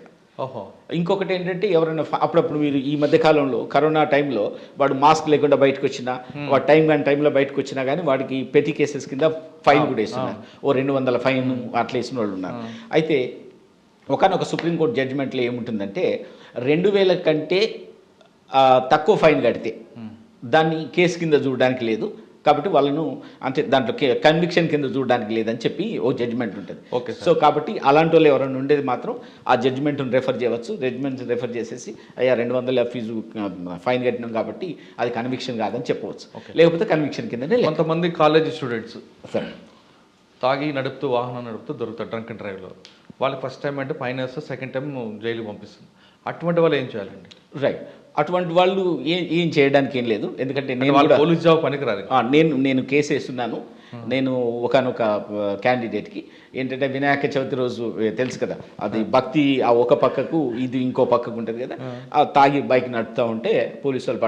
ఇంకొకటి ఏంటంటే ఎవరైనా అప్పుడప్పుడు మీరు ఈ మధ్య కాలంలో కరోనా టైంలో వాడు మాస్క్ లేకుండా బయటకు వచ్చినా, వాడు టైంలో బయటకు వచ్చినా కానీ వాడికి పెట్టి కేసెస్ కింద ఫైన్ కూడా వేస్తున్నారు, 200 ఫైన్ అట్లా వేసిన వాళ్ళు ఉన్నారు. అయితే ఒకనొక సుప్రీంకోర్టు జడ్జిమెంట్లో ఏముంటుందంటే 2000 కంటే తక్కువ ఫైన్ కడితే దాన్ని కేసు కింద చూడడానికి లేదు, కాబట్టి వాళ్ళను అంటే దాంట్లో కన్విక్షన్ కింద చూడడానికి లేదని చెప్పి ఓ జడ్జిమెంట్ ఉంటుంది. ఓకే. సో కాబట్టి అలాంటి వాళ్ళు ఎవరైనా ఉండేది మాత్రం ఆ జడ్జిమెంట్ను రెఫర్ చేయవచ్చు. జడ్జిమెంట్ రెఫర్ చేసేసి అయ్యా 200 ఫీజు ఫైన్ కట్టినాం కాబట్టి అది కన్విక్షన్ కాదని చెప్పవచ్చు, లేకపోతే కన్విక్షన్ కిందనే. కొంతమంది కాలేజ్ స్టూడెంట్స్ తాగి వాహనం నడుపుతూ దొరుకుతారు డ్రంక్ అండ్ డ్రైవ్లో, వాళ్ళకి ఫస్ట్ టైం అంటే ఫైన్ వేస్తే సెకండ్ టైం జైలుకి పంపిస్తుంది. అటువంటి వాళ్ళు ఏం చేయాలండి? రైట్. అటువంటి వాళ్ళు ఏం చేయడానికి ఏం లేదు, ఎందుకంటే నేను పోలీస్ జాబ్ పనికిరాదు. నేను కేసు వేస్తున్నాను. నేను ఒకనొక క్యాండిడేట్కి ఏంటంటే వినాయక చవితి రోజు తెలుసు కదా, అది భక్తి ఆ ఒక పక్కకు ఇది ఇంకో పక్కకు ఉంటుంది కదా, ఆ తాగి బైక్ నడుపుతూ ఉంటే పోలీసు వాళ్ళు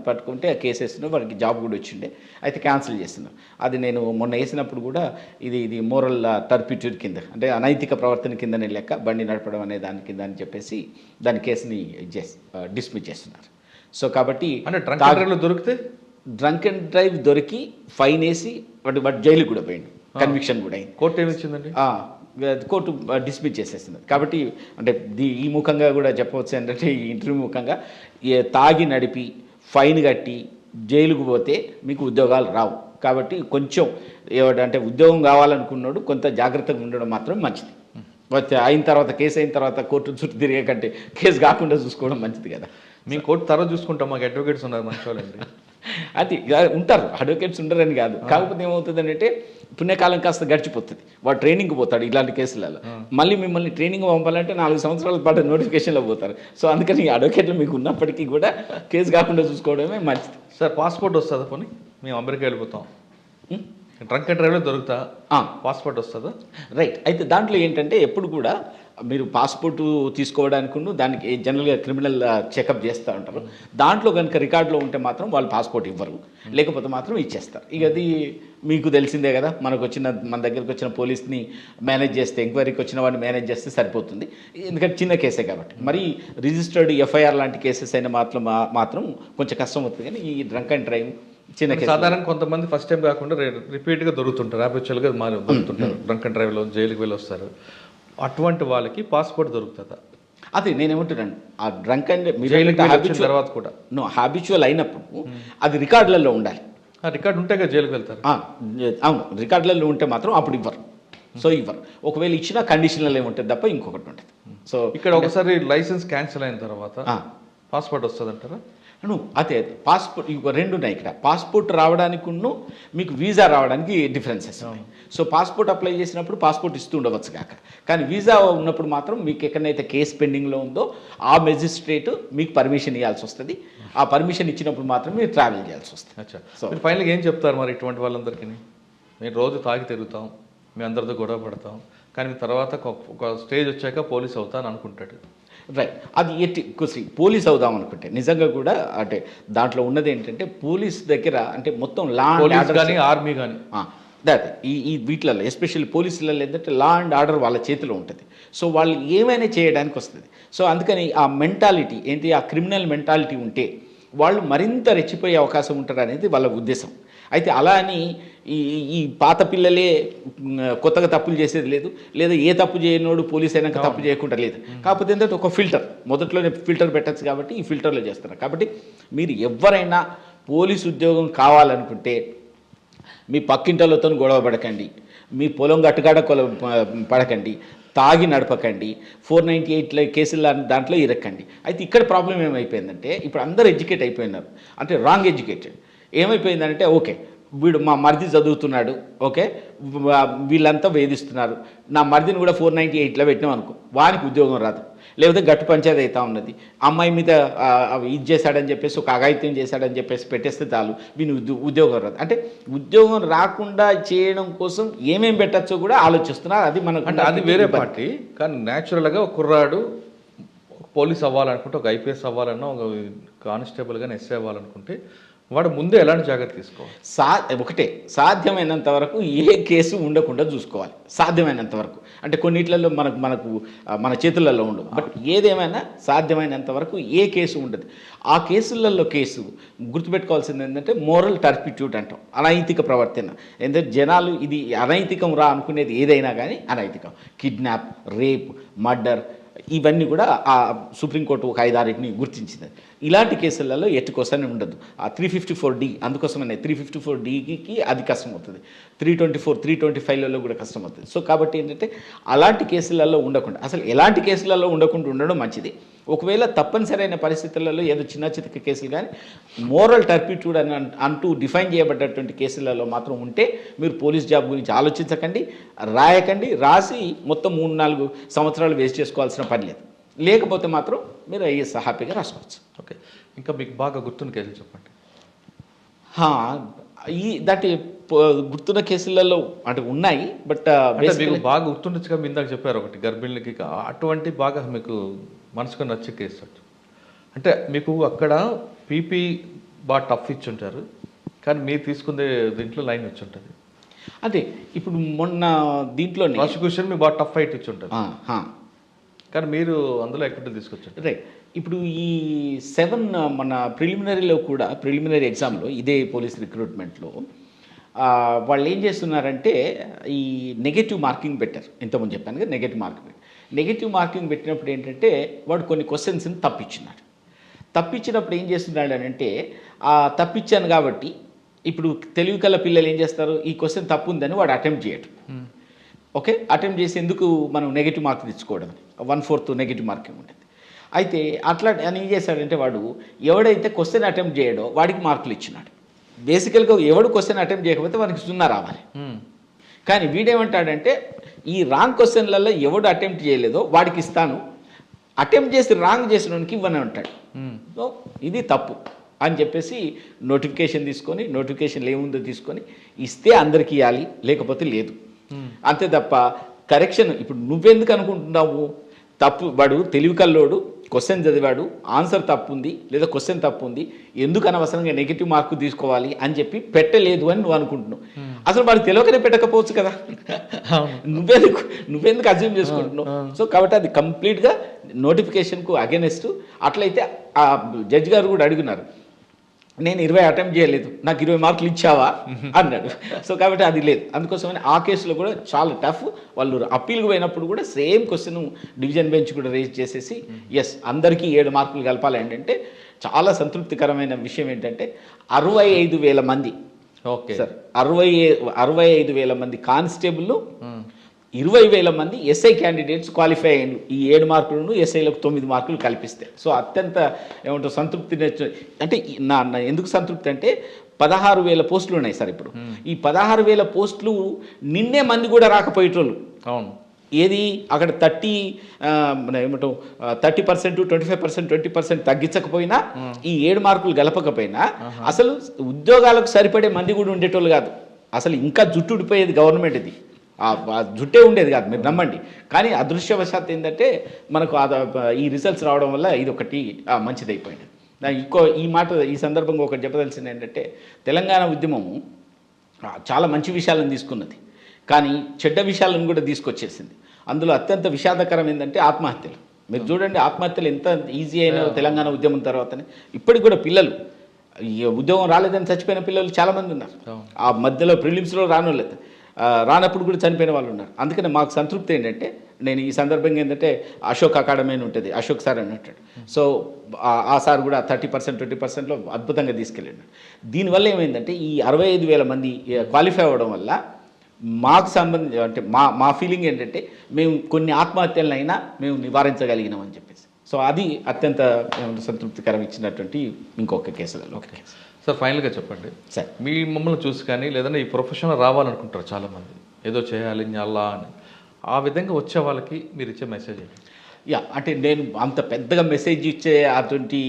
పట్టుకుంటే ఆ కేసు వేస్తున్నారు, వాడికి జాబ్ కూడా వచ్చిండే, అయితే క్యాన్సిల్ చేస్తున్నారు. అది నేను మొన్న వేసినప్పుడు కూడా ఇది మోరల్ టర్పిట్యూడ్ కింద, అంటే అనైతిక ప్రవర్తన కిందనే లెక్క, బండి నడపడం అనే దాని కింద అని చెప్పేసి దాని కేసుని డిస్మిస్ చేస్తున్నారు. సో కాబట్టి డ్రంక్ అండ్ డ్రైవ్ దొరికి ఫైన్ వేసి వాటి జైలుకి కూడా పోయింది, కన్విక్షన్ కూడా అయింది. కోర్టు ఏమిచ్చిందండి? కోర్టు డిస్మిస్ చేసేస్తుంది. కాబట్టి అంటే ఈ ముఖంగా కూడా చెప్పవచ్చు ఏంటంటే ఈ ఇంటర్వ్యూ ముఖంగా తాగి నడిపి ఫైన్ కట్టి జైలుకు పోతే మీకు ఉద్యోగాలు రావు. కాబట్టి కొంచెం ఏమంటే ఉద్యోగం కావాలనుకున్నాడు కొంత జాగ్రత్తగా ఉండడం మాత్రం మంచిది. కేసు అయిన తర్వాత కోర్టు చుట్టూ తిరిగే కంటే కేసు కాకుండా చూసుకోవడం మంచిది కదా. మీ కోర్టు తర్వాత చూసుకుంటాం, మాకు అడ్వకేట్స్ ఉన్నారు మంచి వాళ్ళండి. అది ఉంటారు, అడ్వకేట్స్ ఉండరని కాదు, కాకపోతే ఏమవుతుంది అంటే పుణ్యకాలం కాస్త గడిచిపోతుంది, వాడు ట్రైనింగ్కి పోతాడు ఇలాంటి కేసులలో, మళ్ళీ మిమ్మల్ని ట్రైనింగ్ పంపాలంటే 4 సంవత్సరాల పాటు నోటిఫికేషన్లో పోతారు. సో అందుకని అడ్వకేట్లు మీకు ఉన్నప్పటికీ కూడా కేసు కాకుండా చూసుకోవడమే మంచిది. సార్ పాస్పోర్ట్ వస్తుందా? పోనీ మేము అమెరికా వెళ్ళిపోతాం, డ్రంక్ అండ్ డ్రైవ్లో దొరుకుతా, పాస్పోర్ట్ వస్తుందా? రైట్. అయితే దాంట్లో ఏంటంటే ఎప్పుడు కూడా మీరు పాస్పోర్ట్ తీసుకోవడానికి దానికి జనరల్గా క్రిమినల్ చెకప్ చేస్తూ ఉంటారు, దాంట్లో కనుక రికార్డులో ఉంటే మాత్రం వాళ్ళు పాస్పోర్ట్ ఇవ్వరు, లేకపోతే మాత్రం ఇచ్చేస్తారు. ఇక అది మీకు తెలిసిందే కదా, మన దగ్గరకు వచ్చిన పోలీస్ని మేనేజ్ చేస్తే, ఎంక్వైరీకి వచ్చిన వాడిని మేనేజ్ చేస్తే సరిపోతుంది, ఎందుకంటే చిన్న కేసే కాబట్టి. మరి రిజిస్టర్డ్ ఎఫ్ఐఆర్ లాంటి కేసెస్ అయినా మాత్రం కొంచెం కష్టం అవుతుంది. కానీ ఈ డ్రంక్ అండ్ డ్రైవ్ చిన్న కేసు సాధారణ కొంతమంది ఫస్ట్ టైం కాకుండా రిపీట్గా దొరుకుతుంటారు, హ్యాబిచువల్గా దొరుకుతుంటారు, డ్రంక్ అండ్ డ్రైవ్లో జైలుకి వెళ్ళి వస్తారు. అటువంటి వాళ్ళకి పాస్పోర్ట్ దొరుకుతుందా? అదే నేనేమంటున్నాను, ఆ డ్రంక్ అండ్ జైలుకి వెళ్ళి వచ్చిన తర్వాత కూడా హ్యాబిచువల్ అయినప్పుడు అది రికార్డులలో ఉండాలి. ఆ రికార్డు ఉంటే కదా జైలుకి వెళ్తారు. అవును, రికార్డులలో ఉంటే మాత్రం అప్పుడు ఇవ్వరు. సో ఇవ్వరు. ఒకవేళ ఇచ్చినా కండిషనల్ ఏముంటుంది తప్ప ఇంకొకటి ఉంటుంది. సో ఇక్కడ ఒకసారి లైసెన్స్ క్యాన్సిల్ అయిన తర్వాత పాస్పోర్ట్ వస్తుంది అంటారా? అదే పాస్పోర్ట్ ఇక రెండు ఉన్నాయి ఇక్కడ. పాస్పోర్ట్ రావడానికి మీకు వీసా రావడానికి డిఫరెన్సెస్ ఉన్నాయి. సో పాస్పోర్ట్ అప్లై చేసినప్పుడు పాస్పోర్ట్ ఇస్తూ ఉండవచ్చు కాక, కానీ వీసా ఉన్నప్పుడు మాత్రం మీకు ఎక్కడైతే కేసు పెండింగ్లో ఉందో ఆ మెజిస్ట్రేట్ మీకు పర్మిషన్ ఇవ్వాల్సి వస్తుంది. ఆ పర్మిషన్ ఇచ్చినప్పుడు మాత్రం మీరు ట్రావెల్ చేయాల్సి వస్తుంది. అచ్చా, సో మీరు ఫైనల్గా ఏం చెప్తారు మరి ఇటువంటి వాళ్ళందరికీ? మేము రోజు తాగి తిరుగుతాం, మీ అందరితో గొడవ పడతాం, కానీ తర్వాత ఒక స్టేజ్ వచ్చాక పోలీస్ అవుతాను అనుకుంటాడు. రైట్, అది పోలీస్ అవుదాం అనుకుంటే నిజంగా కూడా అంటే దాంట్లో ఉన్నది ఏంటంటే పోలీస్ దగ్గర అంటే మొత్తం లా అండ్ ఆర్డర్ కానీ ఆర్మీ కానీ అదే ఈ వీటిలలో ఎస్పెషల్లీ పోలీసులలో ఏంటంటే లా అండ్ ఆర్డర్ వాళ్ళ చేతిలో ఉంటుంది. సో వాళ్ళు ఏమైనా చేయడానికి వస్తుంది. సో అందుకని ఆ మెంటాలిటీ ఏంటి, ఆ క్రిమినల్ మెంటాలిటీ ఉంటే వాళ్ళు మరింత రెచ్చిపోయే అవకాశం ఉంటారు అనేది వాళ్ళ ఉద్దేశం. అయితే అలా అని ఈ పాత పిల్లలే కొత్తగా తప్పులు చేసేది లేదు, లేదా ఏ తప్పు చేయనోడు పోలీస్ అయినాక తప్పు చేయకుండా లేదు. కాకపోతే ఏంటంటే ఒక ఫిల్టర్, మొదట్లోనే ఫిల్టర్ పెట్టచ్చు కాబట్టి ఈ ఫిల్టర్లో చేస్తున్నారు. కాబట్టి మీరు ఎవరైనా పోలీస్ ఉద్యోగం కావాలనుకుంటే మీ పక్కింటలతో గొడవ పడకండి, మీ పొలం గట్టుగాడ పడకండి, తాగి నడపకండి, 498 కేసుల దాంట్లో ఇరక్కండి. అయితే ఇక్కడ ప్రాబ్లం ఏమైపోయిందంటే ఇప్పుడు అందరూ ఎడ్యుకేట్ అయిపోయినారు, అంటే రాంగ్ ఎడ్యుకేటెడ్. ఏమైపోయిందంటే ఓకే వీడు మా మరిది చదువుతున్నాడు, ఓకే వీళ్ళంతా వేధిస్తున్నారు, నా మరిదిని కూడా 498లో పెట్టినాం అనుకో, వానికి ఉద్యోగం రాదు. లేకపోతే గట్టు పంచాయతీ అవుతా ఉన్నది, అమ్మాయి మీద ఇది చేశాడని చెప్పేసి ఒక అఘాయిత్యం చేశాడని చెప్పేసి పెట్టేస్తే చాలు వీని ఉద్యోగం రాదు. అంటే ఉద్యోగం రాకుండా చేయడం కోసం ఏమేమి పెట్టచ్చో కూడా ఆలోచిస్తున్నారు. అది మనకు అంటే అది వేరే పార్టీ. కానీ న్యాచురల్గా ఒక కుర్రాడు పోలీస్ అవ్వాలనుకుంటే, ఒక ఐపీఎస్ అవ్వాలన్నా, ఒక కానిస్టేబుల్ కానీ ఎస్ఐ అవ్వాలనుకుంటే వాడు ముందే ఎలాంటి జాగ్రత్త తీసుకోవాలి? ఒకటే, సాధ్యమైనంత వరకు ఏ కేసు ఉండకుండా చూసుకోవాలి. సాధ్యమైనంత వరకు అంటే కొన్నిట్లలో మనకు మన చేతులలో ఉండదు, బట్ ఏదేమైనా సాధ్యమైనంత వరకు ఏ కేసు ఉండదు. ఆ కేసులలో కేసు గుర్తుపెట్టుకోవాల్సింది ఏంటంటే మోరల్ టర్పిట్యూడ్ అంటాం, అనైతిక ప్రవర్తన. ఎందుకంటే జనాలు ఇది అనైతికం రా అనుకునేది ఏదైనా కానీ అనైతికం. కిడ్నాప్, రేప్, మర్డర్ ఇవన్నీ కూడా ఆ సుప్రీంకోర్టు ఒక 5-6 గుర్తించింది. ఇలాంటి కేసులలో ఎట్టుకోసమే ఉండదు. ఆ 354D అందుకోసమనే 354Dకి అది కష్టం అవుతుంది, 324, 325లలో కూడా కష్టం అవుతుంది. సో కాబట్టి ఏంటంటే అలాంటి కేసులలో ఉండకుండా, అసలు ఎలాంటి కేసులలో ఉండకుండా ఉండడం మంచిది. ఒకవేళ తప్పనిసరైన పరిస్థితులలో ఏదో చిన్న చితక కేసులు కానీ మోరల్ టర్పిట్యూడ్ అని అంటూ డిఫైన్ చేయబడ్డటువంటి కేసులలో మాత్రం ఉంటే మీరు పోలీస్ జాబ్ గురించి ఆలోచించకండి, రాయకండి. రాసి మొత్తం 3-4 సంవత్సరాలు వేస్ట్ చేసుకోవాల్సిన పని లేదు. లేకపోతే మాత్రం మీరు ఐఏఎస్ హ్యాపీగా రాసుకోవచ్చు. ఓకే, ఇంకా మీకు బాగా గుర్తున్న కేసులు చెప్పండి. దాటి గుర్తున్న కేసులలో అంటే ఉన్నాయి, బట్ మీకు బాగా గుర్తుండొచ్చుగా మీ ఇందాక చెప్పారు ఒకటి గర్భిణులకి, అటువంటి బాగా మీకు మనసుకు నచ్చే కేసు. అంటే మీకు అక్కడ పీపీ బాగా టఫ్ ఇచ్చి ఉంటారు, కానీ మీరు తీసుకునే దీంట్లో లైన్ వచ్చి ఉంటుంది. అంటే ఇప్పుడు మొన్న దీంట్లో ప్రాసిక్యూషన్ మీకు బాగా టఫ్ ఫైట్ ఇచ్చి ఉంటుంది, కానీ మీరు అందులో ఎక్కడ తీసుకొచ్చారు? రైట్, ఇప్పుడు ఈ 7 మన ప్రిలిమినరీలో కూడా ప్రిలిమినరీ ఎగ్జామ్లో ఇదే పోలీస్ రిక్రూట్మెంట్లో వాళ్ళు ఏం చేస్తున్నారంటే ఈ నెగటివ్ మార్కింగ్ పెట్టారు. ఇంతకుముందు చెప్పాను కదా నెగటివ్ మార్కింగ్ పెట్టినప్పుడు ఏంటంటే వాడు కొన్ని క్వశ్చన్స్ని తప్పించినప్పుడు ఏం చేస్తున్నాడు అని అంటే తప్పించాను కాబట్టి ఇప్పుడు తెలివి కల పిల్లలు ఏం చేస్తారు, ఈ క్వశ్చన్ తప్పు ఉందని వాడు అటెంప్ట్ చేయడం. ఓకే, అటెంప్ట్ చేసి ఎందుకు మనం నెగిటివ్ మార్క్ తెచ్చుకోవడం, 1/4 నెగిటివ్ మార్కింగ్ ఉంటుంది. అయితే అట్లా అని ఏం చేశాడంటే వాడు ఎవడైతే క్వశ్చన్ అటెంప్ట్ చేయడో వాడికి మార్కులు ఇచ్చినాడు. బేసికల్గా ఎవడు క్వశ్చన్ అటెంప్ట్ చేయకపోతే వానికి 0 రావాలి. కానీ వీడేమంటాడంటే ఈ రాంగ్ క్వశ్చన్లలో ఎవడు అటెంప్ట్ చేయలేదో వాడికి ఇస్తాను, అటెంప్ట్ చేసి రాంగ్ చేసిన వానికి ఇవ్వని అంటాడు. సో ఇది తప్పు అని చెప్పేసి నోటిఫికేషన్లో ఏముందో తీసుకొని ఇస్తే అందరికీ ఇవ్వాలి, లేకపోతే లేదు. అంతే తప్ప కరెక్షన్ ఇప్పుడు నువ్వెందుకు అనుకుంటున్నావు, తప్పు వాడు తెలివి కల్లోడు క్వశ్చన్ చదివాడు, ఆన్సర్ తప్పు ఉంది లేదా క్వశ్చన్ తప్పు ఉంది, ఎందుకు అనవసరంగా నెగిటివ్ మార్కు తీసుకోవాలి అని చెప్పి పెట్టలేదు అని నువ్వు అనుకుంటున్నావు. అసలు వాడు తెలియకనే పెట్టకపోవచ్చు కదా, నువ్వెందుకు అజ్యూమ్ చేసుకుంటున్నావు. సో కాబట్టి అది కంప్లీట్గా నోటిఫికేషన్కు అగెనెస్ట్. అట్లయితే ఆ జడ్జి గారు కూడా అడిగినారు, నేను 20 అటెంప్ట్ చేయలేదు, నాకు 20 మార్కులు ఇచ్చావా అన్నాడు. సో కాబట్టి అది లేదు. అందుకోసమని ఆ కేసులో కూడా చాలా టఫ్. వాళ్ళు అప్పీల్కి పోయినప్పుడు కూడా సేమ్ క్వశ్చన్ డివిజన్ బెంచ్ కూడా రేజ్ చేసేసి ఎస్ అందరికీ 7 మార్కులు కలపాలి అంటే చాలా సంతృప్తికరమైన విషయం ఏంటంటే 65,000 మంది ఓకే సార్ 65,000 మంది కానిస్టేబుల్, 20,000 మంది ఎస్ఐ క్యాండిడేట్స్ క్వాలిఫై అయ్యారు. ఈ 7 మార్కులను ఎస్ఐలకు 9 మార్కులు కల్పిస్తే సో అత్యంత ఏమంటారు సంతృప్తి. అంటే ఎందుకు సంతృప్తి అంటే 16,000 పోస్టులు ఉన్నాయి సార్ ఇప్పుడు. ఈ 16,000 పోస్టులు నిన్నే మంది కూడా రాకపోయేటోళ్ళు. అవును. ఏది అక్కడ 30% 25% 20% తగ్గించకపోయినా ఈ 7 మార్కులు గలపకపోయినా అసలు ఉద్యోగాలకు సరిపడే మంది కూడా ఉండేటోళ్ళు కాదు. అసలు ఇంకా జుట్టు ఊడిపోయేది గవర్నమెంట్ ఇది. జుట్టే ఉండేది కాదు, మీరు నమ్మండి. కానీ అదృశ్యవశాత్తు ఏంటంటే మనకు ఈ రిజల్ట్స్ రావడం వల్ల ఇది ఒకటి మంచిదైపోయింది. ఈ సందర్భంగా ఒకటి చెప్పదలసింది ఏంటంటే తెలంగాణ ఉద్యమము చాలా మంచి విషయాలను తీసుకున్నది, కానీ చెడ్డ విషయాలను కూడా తీసుకొచ్చేసింది. అందులో అత్యంత విషాదకరం ఏంటంటే ఆత్మహత్యలు. మీరు చూడండి ఆత్మహత్యలు ఎంత ఈజీ అయినా తెలంగాణ ఉద్యమం తర్వాతనే. ఇప్పటికి కూడా పిల్లలు ఉద్యోగం రాలేదని చచ్చిపోయిన పిల్లలు చాలామంది ఉన్నారు. ఆ మధ్యలో ప్రిలిమ్స్లో రానోలేదు, రానప్పుడు కూడా చనిపోయిన వాళ్ళు ఉన్నారు. అందుకని మాకు సంతృప్తి ఏంటంటే నేను ఈ సందర్భంగా ఏంటంటే అశోక్ అకాడమీ అని ఉంటుంది, అశోక్ సార్ అని అంటాడు. సో ఆ సార్ కూడా 30% 20%లో అద్భుతంగా తీసుకెళ్ళాడు. దీనివల్ల ఏమైందంటే ఈ 65,000 మంది క్వాలిఫై అవ్వడం వల్ల మాకు సంబంధించి అంటే మా ఫీలింగ్ ఏంటంటే మేము కొన్ని ఆత్మహత్యలనైనా మేము నివారించగలిగినాం అని చెప్పేసి. సో అది అత్యంత సంతృప్తికరం ఇచ్చినటువంటి ఇంకొక కేసులలో. ఓకే సార్, ఫైనల్గా చెప్పండి సార్, మీ మమ్మల్ని చూసి కానీ లేదంటే ఈ ప్రొఫెషన్లో రావాలనుకుంటారు చాలామంది, ఏదో చేయాలి అలా అని, ఆ విధంగా వచ్చే వాళ్ళకి మీరు ఇచ్చే మెసేజ్ ఏంటి? అంటే నేను అంత పెద్దగా మెసేజ్ ఇచ్చే అటువంటి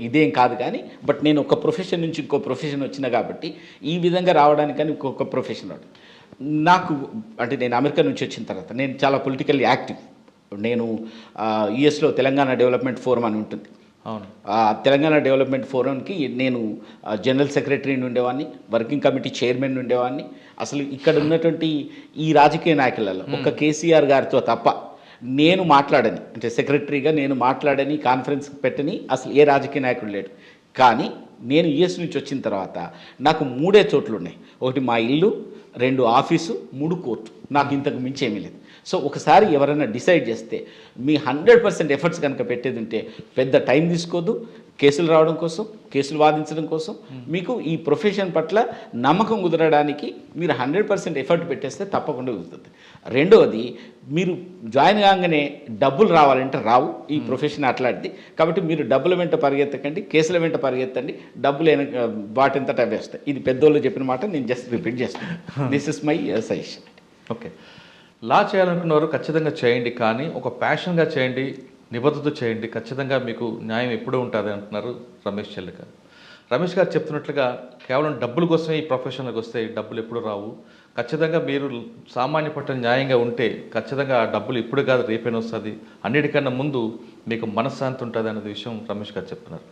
ఇదేం కాదు, కానీ బట్ నేను ఒక ప్రొఫెషన్ నుంచి ఇంకో ప్రొఫెషన్ వచ్చినా కాబట్టి ఈ విధంగా రావడానికని ఇంకొక ప్రొఫెషన్ నాకు అంటే నేను అమెరికా నుంచి వచ్చిన తర్వాత నేను చాలా పొలిటికల్లీ యాక్టివ్. నేను యుఎస్లో తెలంగాణ డెవలప్మెంట్ ఫోరం అని ఉంటుంది. తెలంగాణ డెవలప్మెంట్ ఫోరంకి నేను జనరల్ సెక్రటరీని ఉండేవాడిని, వర్కింగ్ కమిటీ చైర్మన్ ఉండేవాడిని. అసలు ఇక్కడ ఉన్నటువంటి ఈ రాజకీయ నాయకులలో ఒక కేసీఆర్ గారితో తప్ప నేను మాట్లాడని, అంటే సెక్రటరీగా నేను మాట్లాడని, కాన్ఫరెన్స్ పెట్టని అసలు ఏ రాజకీయ నాయకుడు లేడు. కానీ నేను యుఎస్ నుంచి వచ్చిన తర్వాత నాకు 3 చోట్లు ఉన్నాయి. ఒకటి మా ఇల్లు, 2 ఆఫీసు, 3 కోర్టు. నాకు ఇంతకు మించి ఏమీ లేదు. సో ఒకసారి ఎవరైనా డిసైడ్ చేస్తే మీ 100% ఎఫర్ట్స్ కనుక పెట్టేది ఉంటే పెద్ద టైం తీసుకోదు. కేసులు రావడం కోసం, కేసులు వాదించడం కోసం, మీకు ఈ ప్రొఫెషన్ పట్ల నమ్మకం కుదరడానికి మీరు 100% ఎఫర్ట్ పెట్టేస్తే తప్పకుండా కుదురుతుంది. రెండవది, మీరు జాయిన్ కాగానే డబ్బులు రావాలంటే రావు. ఈ ప్రొఫెషన్ అట్లాంటిది. కాబట్టి మీరు డబ్బుల వెంట పరిగెత్తకండి, కేసుల వెంట పరిగెత్తండి. డబ్బులు వాటింతట అవి వస్తాయి. ఇది పెద్దోళ్ళు చెప్పిన మాట నేను జస్ట్ రిపీట్ చేస్తాను. This is my suggestion. Okay, లా చేయాలనుకున్నవారు ఖచ్చితంగా చేయండి, కానీ ఒక ప్యాషన్గా చేయండి, నిబద్ధత చేయండి. ఖచ్చితంగా మీకు న్యాయం ఎప్పుడూ ఉంటుంది అంటున్నారు రమేష్ చెల్లి గారు. రమేష్ గారు చెప్తున్నట్లుగా కేవలం డబ్బుల కోసమే ఈ ప్రొఫెషన్లోకి వస్తే డబ్బులు ఎప్పుడు రావు. ఖచ్చితంగా మీరు సామాన్య పట్ల న్యాయంగా ఉంటే ఖచ్చితంగా ఆ డబ్బులు ఇప్పుడు కాదు రేపైనా వస్తుంది. అన్నిటికన్నా ముందు మీకు మనశ్శాంతి ఉంటుంది అనే విషయం రమేష్ గారు చెప్తున్నారు.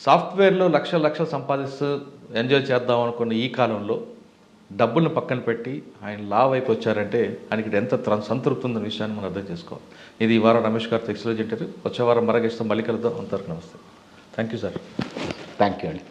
సాఫ్ట్వేర్లో లక్షలు సంపాదిస్తూ ఎంజాయ్ చేద్దాం అనుకున్న ఈ కాలంలో డబ్బులను పక్కన పెట్టి ఆయన లా వైపు వచ్చారంటే ఆయనకి ఎంత సంతృప్తి ఉందన్న విషయాన్ని మనం అర్థం చేసుకోవాలి. ఇది ఈ వారం రమేష్ గారితో ఎక్స్క్లూజివ్ ఇంటర్వ్యూ. వచ్చే వారం మరొక మళ్ళీ కలుద్దాం. అంతవరకు నమస్తే. Thank you sir. Thank you అండి.